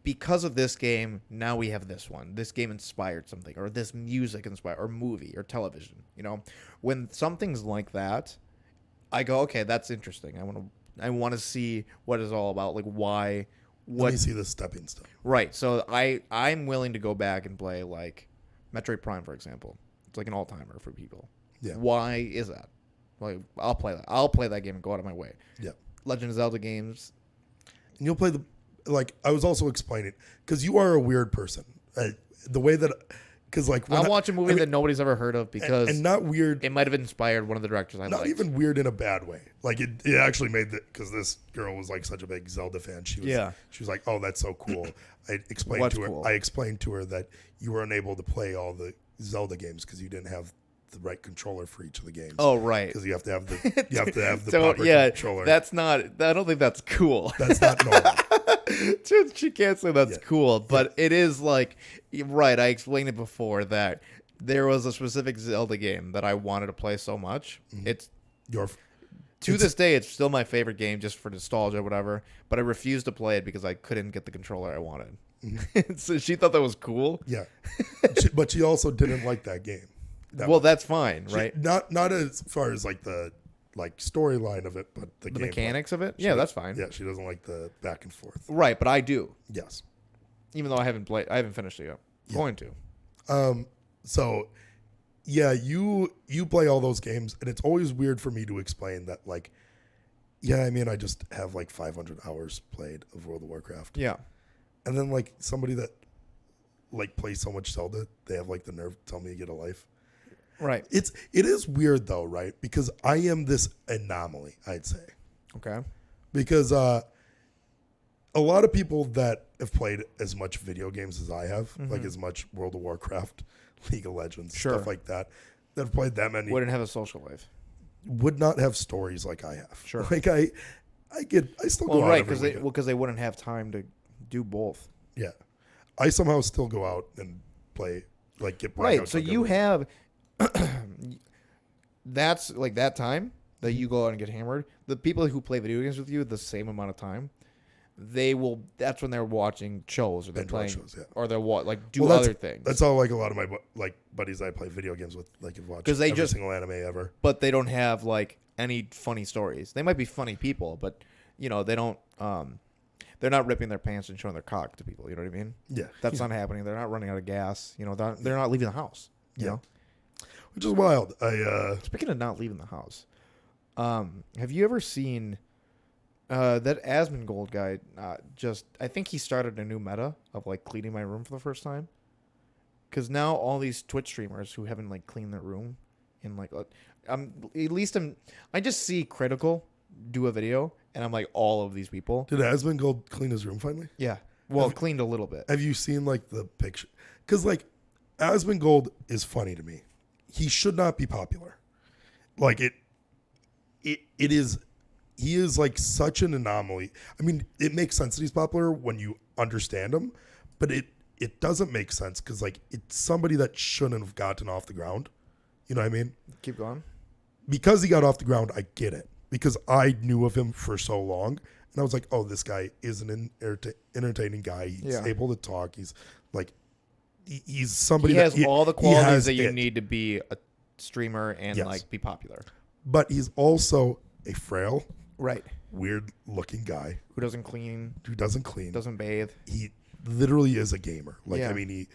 because of this game, now we have this one. This game inspired something, or this music inspired, or movie, or television. When something's like that, I go, okay, that's interesting. I want to see what it's all about. Why? Let me see the stepping stone. Right. So I'm willing to go back and play Metroid Prime, for example. It's an all timer for people. Yeah. Why is that? I'll play that. I'll play that game and go out of my way. Yeah. Legend of Zelda games. And you'll play I was also explaining because you are a weird person. The way that because I'll watch a movie that nobody's ever heard of because and not weird. It might have inspired one of the directors I liked. Not even weird in a bad way. It actually made because this girl was such a big Zelda fan. She was like, oh, that's so cool. I explained to her that you were unable to play all the Zelda games because you didn't have the right controller for each of the games. Oh, right. Because you have to have the proper controller. That's not. I don't think that's cool. That's not normal. She can't say that's cool, but it is right. I explained it before that there was a specific Zelda game that I wanted to play so much. Mm-hmm. This day, it's still my favorite game just for nostalgia or whatever. But I refused to play it because I couldn't get the controller I wanted. Mm-hmm. So she thought that was cool. Yeah, but she also didn't like that game. That's fine, right? Not as far as the storyline of it, but the mechanics of it. Yeah, that's fine. Yeah, she doesn't like the back and forth. Right, but I do. Yes. Even though I haven't finished it yet. Yeah. Going to. So yeah, you play all those games and it's always weird for me to explain that I mean I just have 500 hours played of World of Warcraft. Yeah. And then somebody that plays so much Zelda, they have the nerve to tell me to get a life. Right. It is weird though, right? Because I am this anomaly, I'd say. Okay. Because a lot of people that have played as much video games as I have, mm-hmm. as much World of Warcraft, League of Legends, stuff like that have played that many. Wouldn't have a social life. Would not have stories like I have. Sure. I still go out every weekend. Because they wouldn't have time to do both. Yeah. I somehow still go out and play, get right. So you have that's that time that you go out and get hammered. The people who play video games with you the same amount of time, That's when they're watching shows or they're playing shows, yeah. or they're other things. That's all like a lot of my buddies I play video games with have watched every single anime ever. But they don't have like any funny stories. They might be funny people, but they don't. They're not ripping their pants and showing their cock to people. You know what I mean? Yeah, that's not happening. They're not running out of gas. They're not leaving the house. You know, which is wild. Speaking of not leaving the house, have you ever seen? That Asmongold guy, I think he started a new meta of like cleaning my room for the first time. Because now all these Twitch streamers who haven't like cleaned their room in like, I just see Critical do a video and I'm like, all of these people. Did Asmongold clean his room finally? Yeah. Well, cleaned a little bit. Have you seen like the picture? Because like Asmongold is funny to me. He should not be popular. Like it is. He is like such an anomaly. I mean, it makes sense that he's popular when you understand him, but it doesn't make sense because like it's somebody that shouldn't have gotten off the ground. You know what I mean? Keep going. Because he got off the ground, I get it. Because I knew of him for so long, and I was like, oh, this guy is an entertaining guy. He's able to talk. He's like, he's somebody that has all the qualities that you it. need to be a streamer and like be popular. But he's also a frail, right, weird looking guy who doesn't clean, doesn't bathe. He literally is a gamer. Like I mean,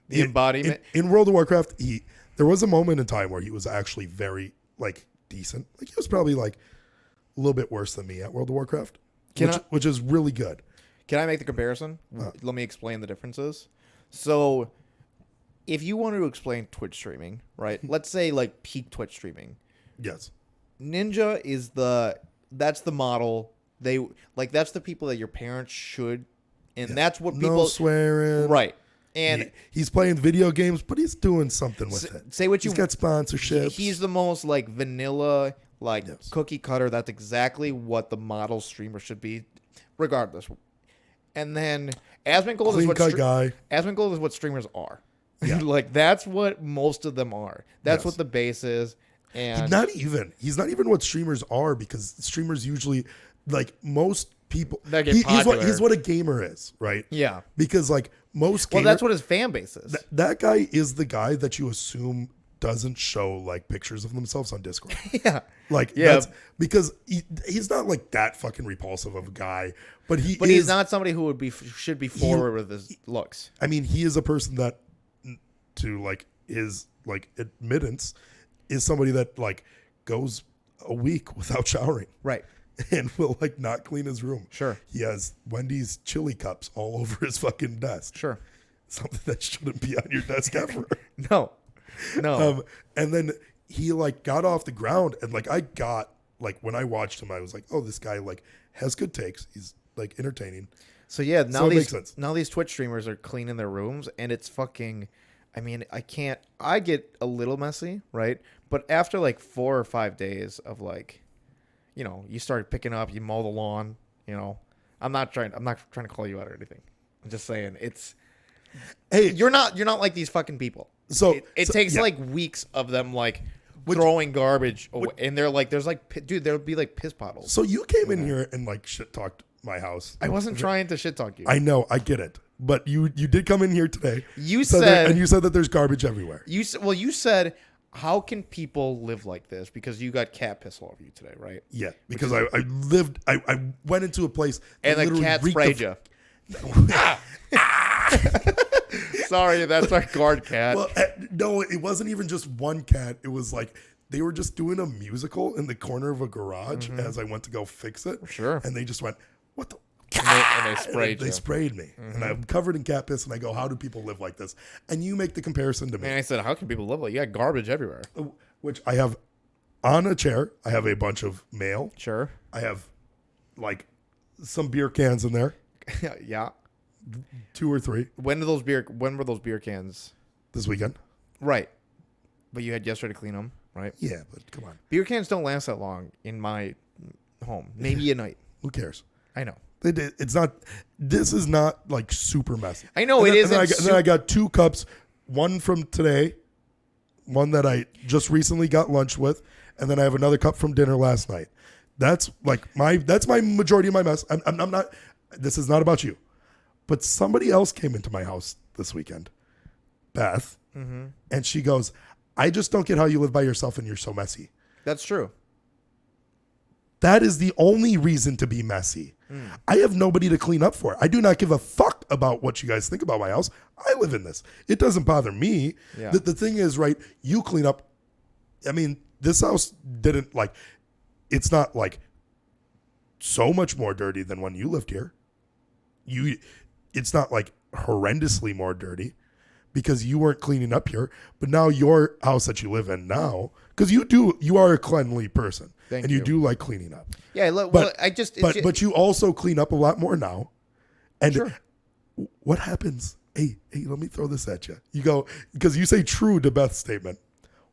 the embodiment in World of Warcraft. There was a moment in time where he was actually very like decent. Like he was probably like a little bit worse than me at World of Warcraft, which is really good. Can I make the comparison? Let me explain the differences. So, if you want to explain Twitch streaming, right? Let's say like peak Twitch streaming. Yes. Ninja is that's the model. That's the people that your parents should, and that's what people. No swearing. Right. And he's playing video games, but he's doing something with it. Say what he's got sponsorships. He's the most like vanilla, cookie cutter. That's exactly what the model streamer should be, regardless. And then Asmongold is what Asmongold is what streamers are. Yeah. Like that's what most of them are. That's what the base is. And he's not even what streamers are, because streamers usually, like most people, he's what a gamer is, right? Yeah. Because like most gamers, that's what his fan base is. That guy is the guy that you assume doesn't show like pictures of themselves on Discord. Yeah. Like that's because he's not like that fucking repulsive of a guy, but he's not somebody who should be forward with his looks. I mean, he is a person that, to like his like admittance, is somebody that like goes a week without showering. Right. And will like not clean his room. Sure. He has Wendy's chili cups all over his fucking desk. Sure. Something that shouldn't be on your desk ever. No. And then he like got off the ground, and like I got like when I watched him, I was like, oh, this guy like has good takes. He's like entertaining. So yeah, now it makes sense. Now these Twitch streamers are cleaning their rooms, and it's fucking. I mean, I get a little messy, right? But after like 4 or 5 days of like, you start picking up, you mow the lawn, I'm not trying to call you out or anything. I'm just saying hey, you're not like these fucking people. So it takes like weeks of them like throwing garbage away, and they're like, there'll be like piss puddles. So you came in here and like shit talked my house. I wasn't trying to shit talk you. I know, I get it. But you did come in here today. You said that there's garbage everywhere. You said, how can people live like this? Because you got cat piss all over you today, right? Yeah, because I went into a place and the cat sprayed you. Sorry, that's our guard cat. Well, no, it wasn't even just one cat. It was like they were just doing a musical in the corner of a garage as I went to go fix it. Sure. And they just went, what the? And they sprayed you. They sprayed me. And I'm covered in cat piss, and I go, how do people live like this? And you make the comparison to me. And I said, how can people live like you got garbage everywhere? Which I have on a chair. I have a bunch of mail. Sure. I have like some beer cans in there. Yeah. 2 or 3. When were those beer cans? This weekend. Right. But you had yesterday to clean them, right? Yeah, but come on. Beer cans don't last that long in my home. Maybe a night. Who cares? I know. It's not. This is not like super messy. I know it isn't. And then I got 2 cups. One from today, one that I just recently got lunch with, and then I have another cup from dinner last night. That's like my majority of my mess. I'm not. this is not about you, but somebody else came into my house this weekend, Beth, and she goes, I just don't get how you live by yourself and you're so messy. That's true. That is the only reason to be messy. I have nobody to clean up for. I do not give a fuck about what you guys think about my house. I live in this. It doesn't bother me. Yeah. The thing is, right, you clean up. I mean, this house didn't like, it's not like so much more dirty than when you lived here. It's not like horrendously more dirty because you weren't cleaning up here. But now your house that you live in now, because you are a cleanly person. And you do like cleaning up. Yeah, but you also clean up a lot more now. And sure. What happens? Hey, let me throw this at you. You go, because you say true to Beth's statement.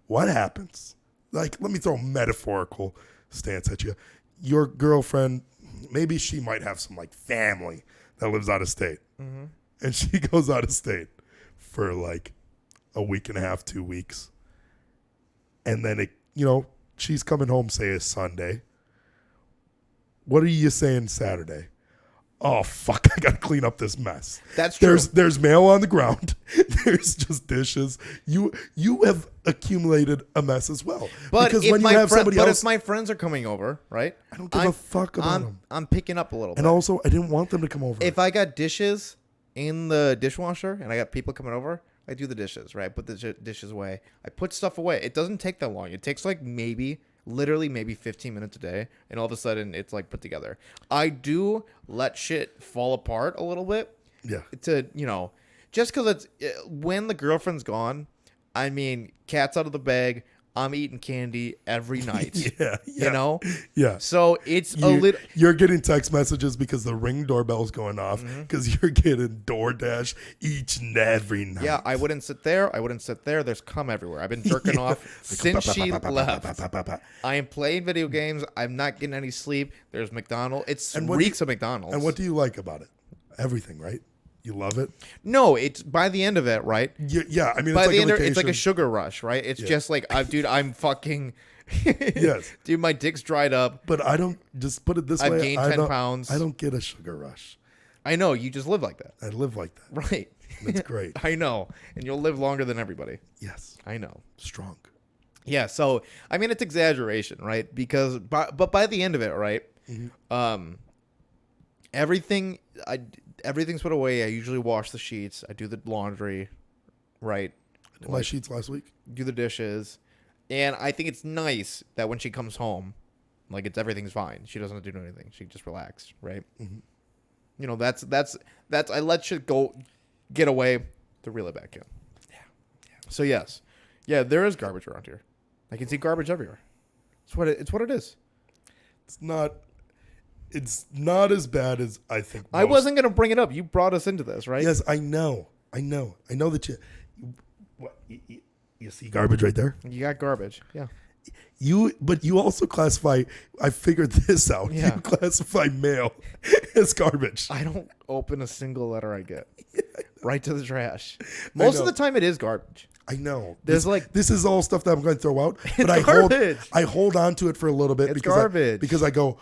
What happens? Like, let me throw a metaphorical stance at you. Your girlfriend, maybe she might have some like family that lives out of state. And she goes out of state for like a week and a half, 2 weeks. And then she's coming home, say, a Sunday. What are you saying Saturday? Oh, fuck, I got to clean up this mess. That's true. There's mail on the ground. There's just dishes. You have accumulated a mess as well. But because when you have somebody else, if my friends are coming over, right? I don't give a fuck about them. I'm picking up a little bit. And also, I didn't want them to come over. If I got dishes in the dishwasher and I got people coming over, I do the dishes, right? Put the dishes away. I put stuff away. It doesn't take that long. It takes like literally maybe 15 minutes a day, and all of a sudden it's like put together. I do let shit fall apart a little bit. Yeah. Just because when the girlfriend's gone, I mean, cat's out of the bag. I'm eating candy every night. Yeah. You know? Yeah. So it's a little... You're getting text messages because the Ring doorbell's going off because you're getting DoorDash each and every night. Yeah, I wouldn't sit there. There's cum everywhere. I've been jerking off since she left. I am playing video games. I'm not getting any sleep. There's McDonald's. It reeks of McDonald's. And what do you like about it? Everything, right? You love it? No, it's by the end of it, right? Yeah, I mean, by the end of it, it's like a sugar rush, right? It's just like, I'm fucking... Yes. Dude, my dick's dried up. But I don't, just put it this way. I've gained 10 pounds. I don't get a sugar rush. I know, you just live like that. I live like that. Right. That's great. I know. And you'll live longer than everybody. Yes. I know. Strong. Yeah, so, I mean, it's exaggeration, right? Because, but by the end of it, right? Everything's put away. I usually wash the sheets. I do the laundry, right? I did my sheets last week. Do the dishes. And I think it's nice that when she comes home, like everything's fine. She doesn't have to do anything. She can just relax, right? That's I let shit get away to reel it back in. Yeah. So yes. Yeah, there is garbage around here. I can see garbage everywhere. It's what it is. It's not as bad as I think. I wasn't going to bring it up. You brought us into this, right? Yes, I know that you see garbage right there? You got garbage. Yeah. But you also classify, I figured this out. Yeah. You classify mail as garbage. I don't open a single letter I get. Right to the trash. Most of the time it is garbage. I know. This is all stuff that I'm going to throw out. But I hold on to it for a little bit because I go,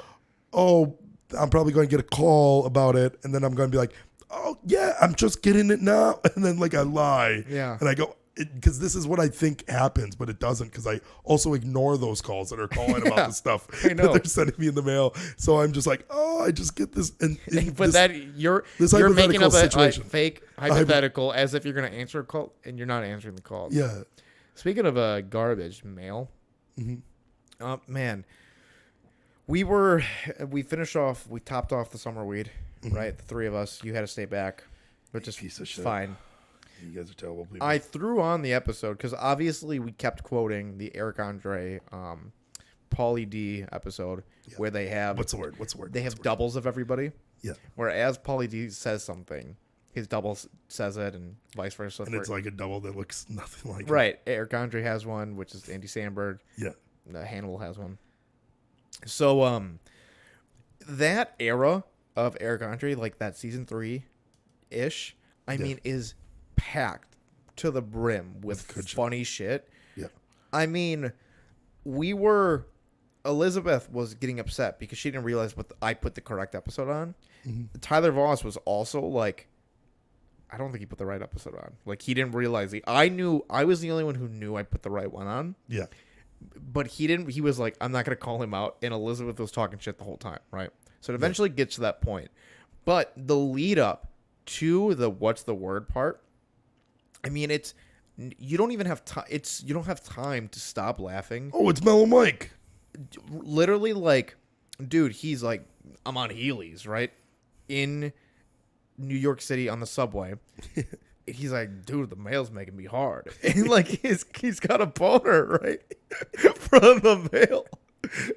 oh, I'm probably going to get a call about it. And then I'm going to be like, oh, yeah, I'm just getting it now. And then I lie. Yeah. And I go, because this is what I think happens, but it doesn't because I also ignore those calls that are calling about the stuff that they're sending me in the mail. So I'm just like, oh, I just get this. You're making up a fake hypothetical as if you're going to answer a call and you're not answering the call. Yeah. Speaking of garbage mail, man, we topped off the summer weed, right? The three of us. You had to stay back, which is fine. You guys are terrible people. I threw on the episode because obviously we kept quoting the Eric Andre, Pauly D episode where they have... What's the word? They have doubles of everybody. Yeah. Whereas Pauly D says something, his double says it and vice versa. And it's like a double that looks nothing like it. Right. Eric Andre has one, which is Andy Samberg. Yeah. Hannibal has one. So that era of Eric Andre, like that season 3-ish, I mean, is packed to the brim with funny shit. Yeah. I mean, we were Elizabeth was getting upset because she didn't realize I put the correct episode on. Mm-hmm. Tyler Voss was also like, I don't think he put the right episode on. Like, he didn't realize. I knew. I was the only one who knew I put the right one on. Yeah. But he didn't. He was like, I'm not going to call him out. And Elizabeth was talking shit the whole time, right? So it eventually gets to that point. But the lead up to the what's the word part, I mean, you don't even have time. You don't have time to stop laughing. Oh, it's Mellow Mike. Literally, like, dude, he's like, I'm on Heelys, right? In New York City on the subway. He's like, dude, the mail's making me hard. And like, he's got a boner, right? From the mail.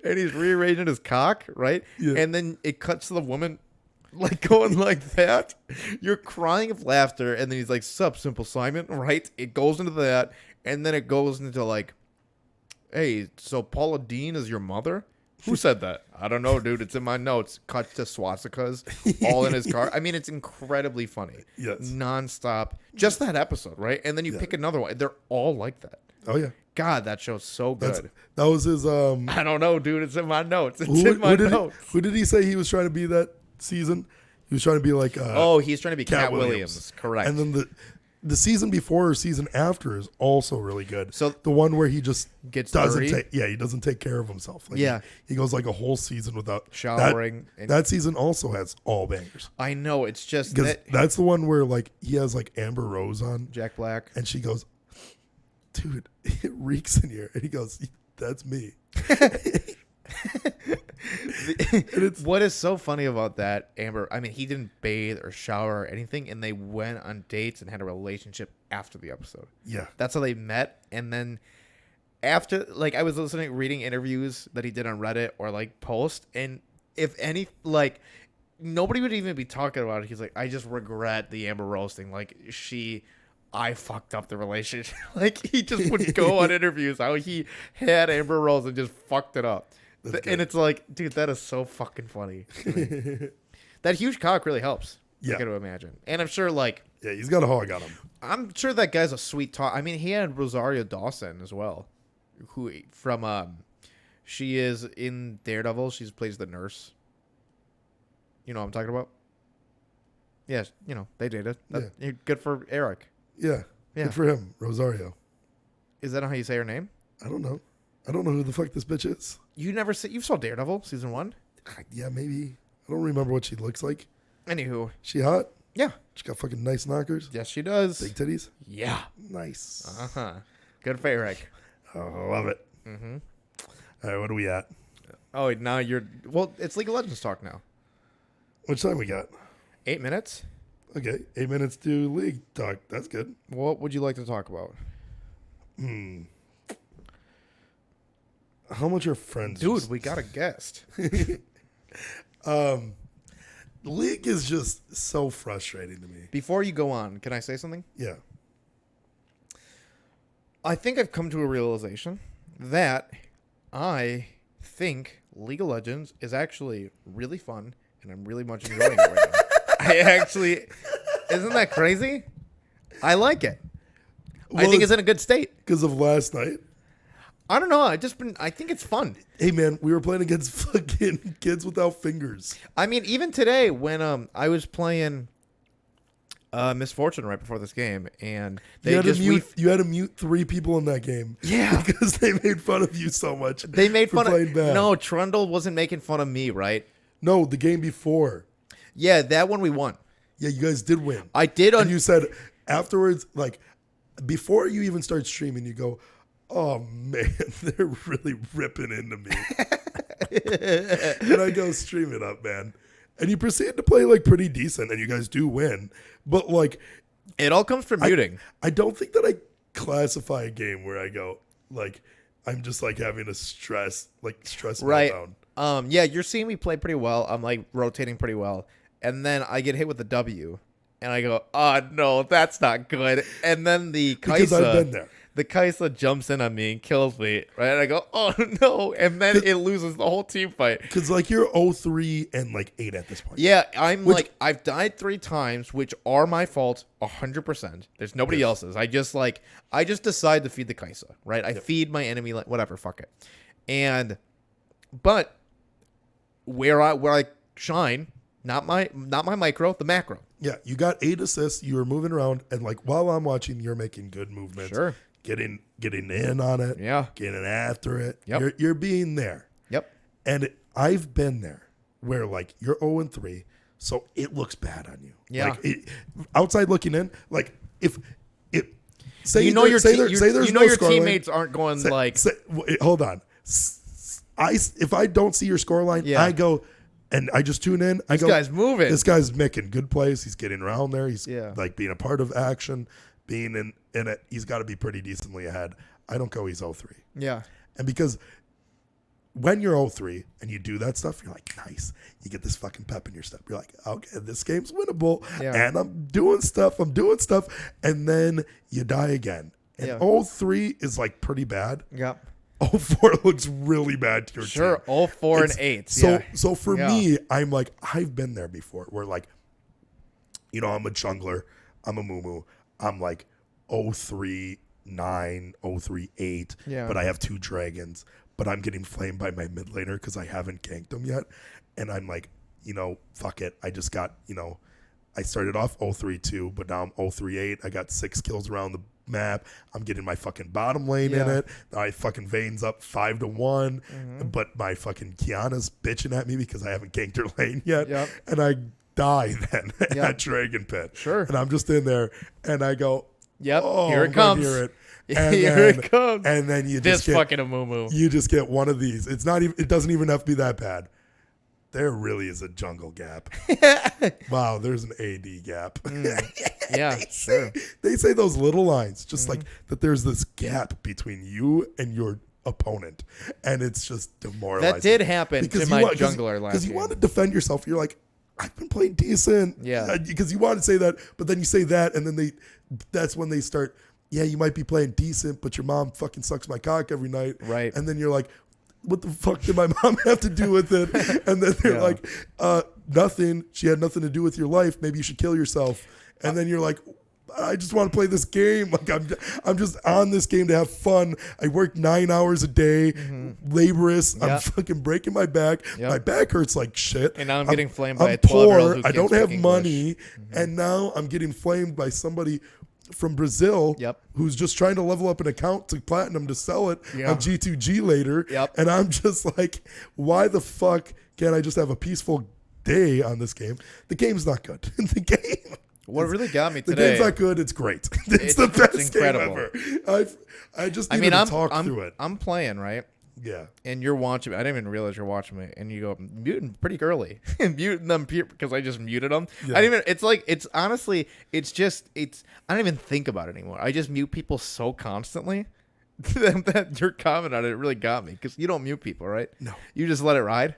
And he's rearranging his cock, right? Yeah. And then it cuts to the woman like going like that. You're crying of laughter. And then he's like, sup, Simple Simon, right? It goes into that. And then it goes into like, hey, so Paula Deen is your mother? Who said that? I don't know, dude. It's in my notes. Cuts to swastikas all in his car. I mean, it's incredibly funny. Yes. Nonstop. Just that episode, right? And then you pick another one. They're all like that. Oh, yeah. God, that show's so good. That was his... I don't know, dude. It's in my notes. It's in my notes. Who did he say he was trying to be that season? He was trying to be like... he's trying to be Cat Williams. Correct. And then the season before or season after is also really good. So the one where he just doesn't he doesn't take care of himself. Like he goes like a whole season without showering. That season also has all bangers. I know, it's just that's the one where like he has like Amber Rose on, Jack Black, and she goes, "Dude, it reeks in here," and he goes, "That's me." What is so funny about that, Amber? I mean, he didn't bathe or shower or anything, and they went on dates and had a relationship after the episode. Yeah, that's how they met. And then after, like, I was reading interviews that he did on Reddit or like Post, and if any, like, nobody would even be talking about it. He's like, I just regret the Amber Rose thing. Like, I fucked up the relationship. Like, he just would go on interviews how he had Amber Rose and just fucked it up. And it's like, dude, that is so fucking funny. That huge cock really helps. Yeah. I got to imagine. And I'm sure, like... Yeah, he's got a hog on him. I'm sure that guy's a sweet talk. I mean, he had Rosario Dawson as well. Who, from, she is in Daredevil. She plays the nurse. You know what I'm talking about? Yes, you know, they dated. Good for Eric. Yeah, good for him. Rosario. Is that how you say her name? I don't know. I don't know who the fuck this bitch is. You saw Daredevil season 1? Yeah, maybe. I don't remember what she looks like. Anywho. She hot? Yeah. She got fucking nice knockers? Yes, she does. Big titties? Yeah. Nice. Uh-huh. Good for Eric. Oh, I love it. Mm-hmm. All right, what are we at? Oh, now well, it's League of Legends talk now. Which time we got? 8 minutes. Okay, 8 minutes to League talk. That's good. What would you like to talk about? How much are friends? Dude, we got a guest. League is just so frustrating to me. Before you go on, can I say something? Yeah. I think I've come to a realization that I think League of Legends is actually really fun, and I'm really much enjoying it right now. Isn't that crazy? I like it. Well, I think it's in a good state. Because of last night? I don't know. I think it's fun. Hey, man, we were playing against fucking kids without fingers. I mean, even today when I was playing Misfortune right before this game, and you had to mute 3 people in that game. Yeah. Because they made fun of you so much. They made fun of bad. No, Trundle wasn't making fun of me, right? No, the game before. Yeah, that one we won. Yeah, you guys did win. I did. And you said afterwards, like, before you even start streaming, you go, oh, man, they're really ripping into me. And I go, stream it up, man. And you proceed to play, like, pretty decent, and you guys do win. But, like... It all comes from muting. I don't think that I classify a game where I go, like, I'm just, like, having a stress right. meltdown. Yeah, you're seeing me play pretty well. I'm, like, rotating pretty well. And then I get hit with the W, and I go, oh, no, that's not good. And then the Kaisa... Because I've been there. The Kaisa jumps in on me and kills me, right? And I go, oh, no. And then it loses the whole team fight. Because, like, you're 0-3 and, like, 8 at this point. Yeah, I've died 3 times, which are my fault 100%. There's nobody else's. I just decide to feed the Kaisa, right? I feed my enemy, like, whatever, fuck it. And But where I shine, not my micro, the macro. Yeah, you got 8 assists. You were moving around, and like while I'm watching, you're making good movements. Sure. Getting in on it. Yeah. Getting after it. Yep. You're being there. Yep. And I've been there where like you're 0-3, so it looks bad on you. Yeah. Like outside looking in, like if say you know your teammates aren't going hold on. If I don't see your scoreline, I go and I just tune in. This guy's moving. This guy's making good plays. He's getting around there. He's like being a part of action, being in it. He's got to be pretty decently ahead. I don't go he's 0-3. Yeah. And because when you're 0-3 and you do that stuff, you're like, nice. You get this fucking pep in your step. You're like, okay, this game's winnable. Yeah. And I'm doing stuff. And then you die again. And 0-3 is like pretty bad. Yep. 0-4 looks really bad to your team. Sure, 0-4 and 8. So for me, I'm like, I've been there before where like, you know, I'm a jungler. I'm a moo. I'm like 0-3-9, 0-3-8. Yeah. But I have 2 dragons. But I'm getting flamed by my mid laner because I haven't ganked them yet. And I'm like, you know, fuck it. I just got, you know, I started off 0-3-2, but now I'm 0-3-8. I got 6 kills around the map. I'm getting my fucking bottom lane in it. Now I fucking Vayne's up 5-1. But my fucking Kiana's bitching at me because I haven't ganked her lane yet. Yep. And I die then at Dragon Pit. Sure. And I'm just in there and I go, yep, oh, here it comes. Hear it. And here it comes. And then you just this fucking Amumu. You just get one of these. It's not even. It doesn't even have to be that bad. There really is a jungle gap. Wow, there's an AD gap. Yeah, sure. They say those little lines, just like that. There's this gap between you and your opponent, and it's just demoralizing. That did happen to my jungler last year. Because you want to defend yourself. You're like, I've been playing decent. Yeah. Because you want to say that, but then you say that, and then that's when they start. Yeah, you might be playing decent, but your mom fucking sucks my cock every night. Right. And then you're like, what the fuck did my mom have to do with it? And then they're like, nothing. She had nothing to do with your life. Maybe you should kill yourself. And then you're like, I just want to play this game. Like I'm just on this game to have fun. I work 9 hours a day, laborious. Yep. I'm fucking breaking my back. Yep. My back hurts like shit. And now I'm getting flamed by a 12-year-old who I don't have English. money. And now I'm getting flamed by somebody from Brazil who's just trying to level up an account to platinum to sell it on G2G later. And I'm just like, why the fuck can't I just have a peaceful day on this game? The game's not good. The game. What really got me today. The game's not good. It's great. It's the best game ever. I just need to talk through it. I'm playing, right? Yeah. And you're watching me. I didn't even realize you're watching me. And you go, muting pretty early. Muting them because I just muted them. Yeah. I didn't even, it's like, it's honestly, I don't even think about it anymore. I just mute people so constantly that your comment on it really got me. Because you don't mute people, right? No. You just let it ride?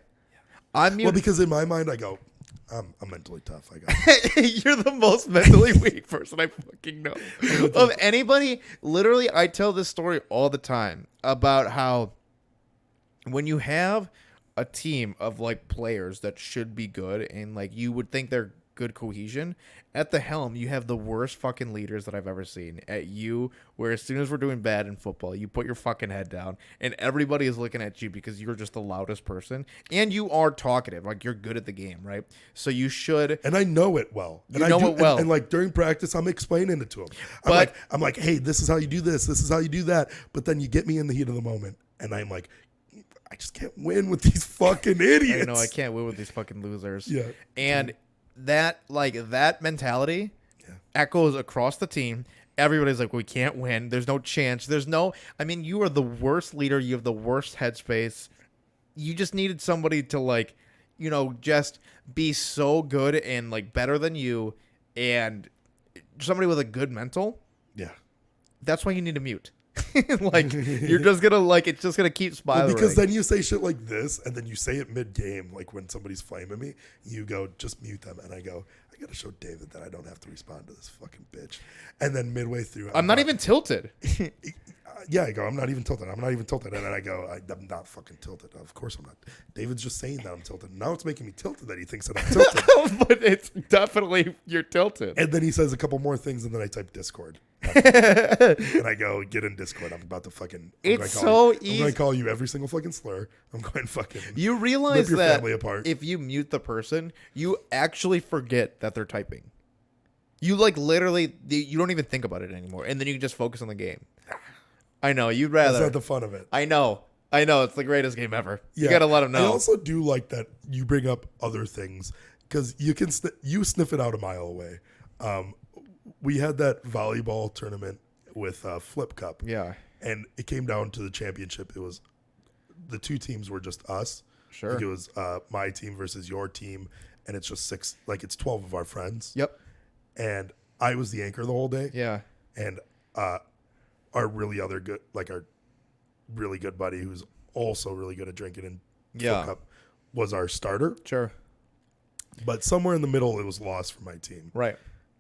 Yeah. Well, because in my mind, I go, I'm mentally tough. You're the most mentally weak person I fucking know. Of anybody, literally, I tell this story all the time about how when you have a team of like players that should be good and like you would think they're good cohesion, at the helm you have the worst fucking leaders that I've ever seen. At you, where as soon as we're doing bad in football, you put your fucking head down and everybody is looking at you because you're just the loudest person and you are talkative, like you're good at the game, right? So you should, and I know it well. And like during practice, I'm explaining it to them. I'm like, hey, this is how you do this. This is how you do that. But then you get me in the heat of the moment, and I'm like, I just can't win with these fucking idiots. I know I can't win with these fucking losers. Yeah. And that mentality echoes across the team. Everybody's like, we can't win. There's no chance. I mean, you are the worst leader. You have the worst headspace. You just needed somebody to like, you know, just be so good and like better than you and somebody with a good mental. Yeah. That's why you need to mute. Like you're just gonna like it's just gonna keep spiraling. Well, because then you say shit like this, and then you say it mid game, like when somebody's flaming me, you go just mute them, and I go, I gotta show David that I don't have to respond to this fucking bitch. And then midway through, I'm not even tilted. Yeah, I go, I'm not even tilted. And then I go, I'm not fucking tilted. Of course I'm not. David's just saying that I'm tilted. Now it's making me tilted that he thinks that I'm tilted. But it's definitely you're tilted. And then he says a couple more things, and then I type Discord. And I go, get in Discord. quit. I'm about to fucking. It's so easy. I'm going to call you every single fucking slur. I'm going to fucking. You realize rip your that family apart. if you mute the person, you actually forget that they're typing. You like literally, you don't even think about it anymore, and then you can just focus on the game. I know you'd rather. That's not the fun of it. I know. It's the greatest game ever. Yeah. You gotta let them know. I also do like that you bring up other things because you can you sniff it out a mile away. We had that volleyball tournament with Flip Cup. Yeah. And it came down to the championship. It was the two teams were just us. Sure. Like it was my team versus your team, and it's just it's 12 of our friends. Yep. And I was the anchor the whole day. Yeah. And our really good buddy, who's also really good at drinking in Flip Cup, was our starter. Sure. But somewhere in the middle, it was lost for my team. Right.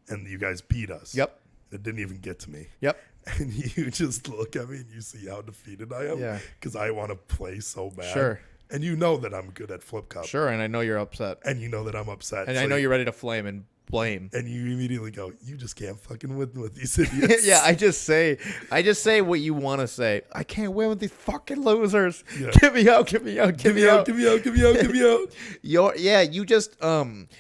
And you guys beat us. Yep. It didn't even get to me. Yep. And you just look at me and you see how defeated I am. Yeah. Because I want to play so bad. Sure. And you know that I'm good at Flip Cup. Sure, and I know you're upset. And you know that I'm upset. And I know you're ready to flame and blame. And you immediately go, you just can't fucking win with these idiots. Yeah, I just say what you want to say. I can't win with these fucking losers. Yeah. Get me out. You just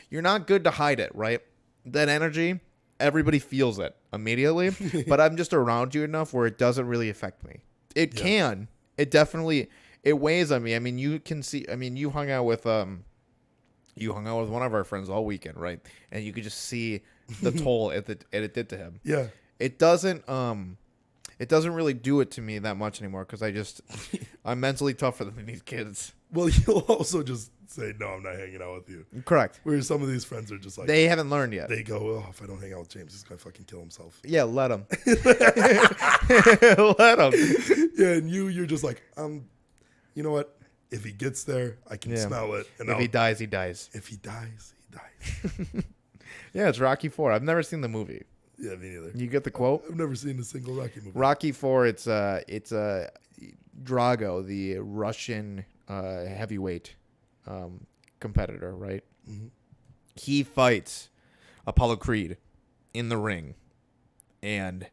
you're not good to hide it, right? That energy, everybody feels it immediately. But I'm just around you enough where it doesn't really affect me. It can. It definitely weighs on me. I mean, you can see. I mean, you hung out with one of our friends all weekend, right? And you could just see the toll it did to him. Yeah. It doesn't really do it to me that much anymore because I'm mentally tougher than these kids. Well, you'll also just say, no, I'm not hanging out with you. Correct. Whereas some of these friends are just like, they haven't learned yet. They go, oh, if I don't hang out with James, he's going to fucking kill himself. Yeah, let him. Let him. Yeah, and you're just like, you know what? If he gets there, I can smell it. And if he dies, he dies. If he dies, he dies. Yeah, it's Rocky IV. I've never seen the movie. Yeah, me neither. You get the quote? I've never seen a single Rocky movie. Rocky IV, it's Drago, the Russian heavyweight competitor, right? Mm-hmm. He fights Apollo Creed in the ring, and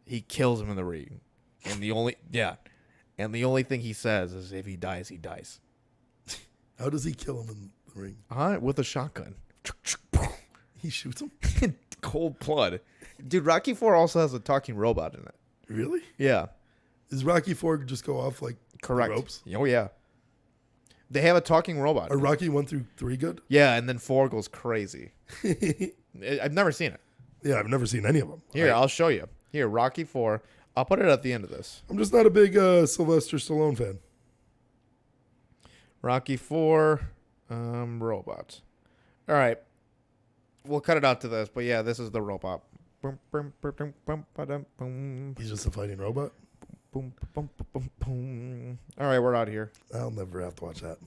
he kills him in the ring. And the only thing he says is, if he dies, he dies. How does he kill him in the ring? With a shotgun. He shoots him? Cold blood. Dude, Rocky IV also has a talking robot in it. Really? Yeah. Does Rocky IV just go off like correct ropes? Oh, yeah. They have a talking robot. Are Rocky 1 through 3 good? Yeah, and then 4 goes crazy. I've never seen it. Yeah, I've never seen any of them. Here, I'll show you. Here, Rocky 4. I'll put it at the end of this. I'm just not a big Sylvester Stallone fan. Rocky 4, robots. All right. We'll cut it out to this, but yeah, this is the robot. He's just a fighting robot? All right, we're out of here. I'll never have to watch that.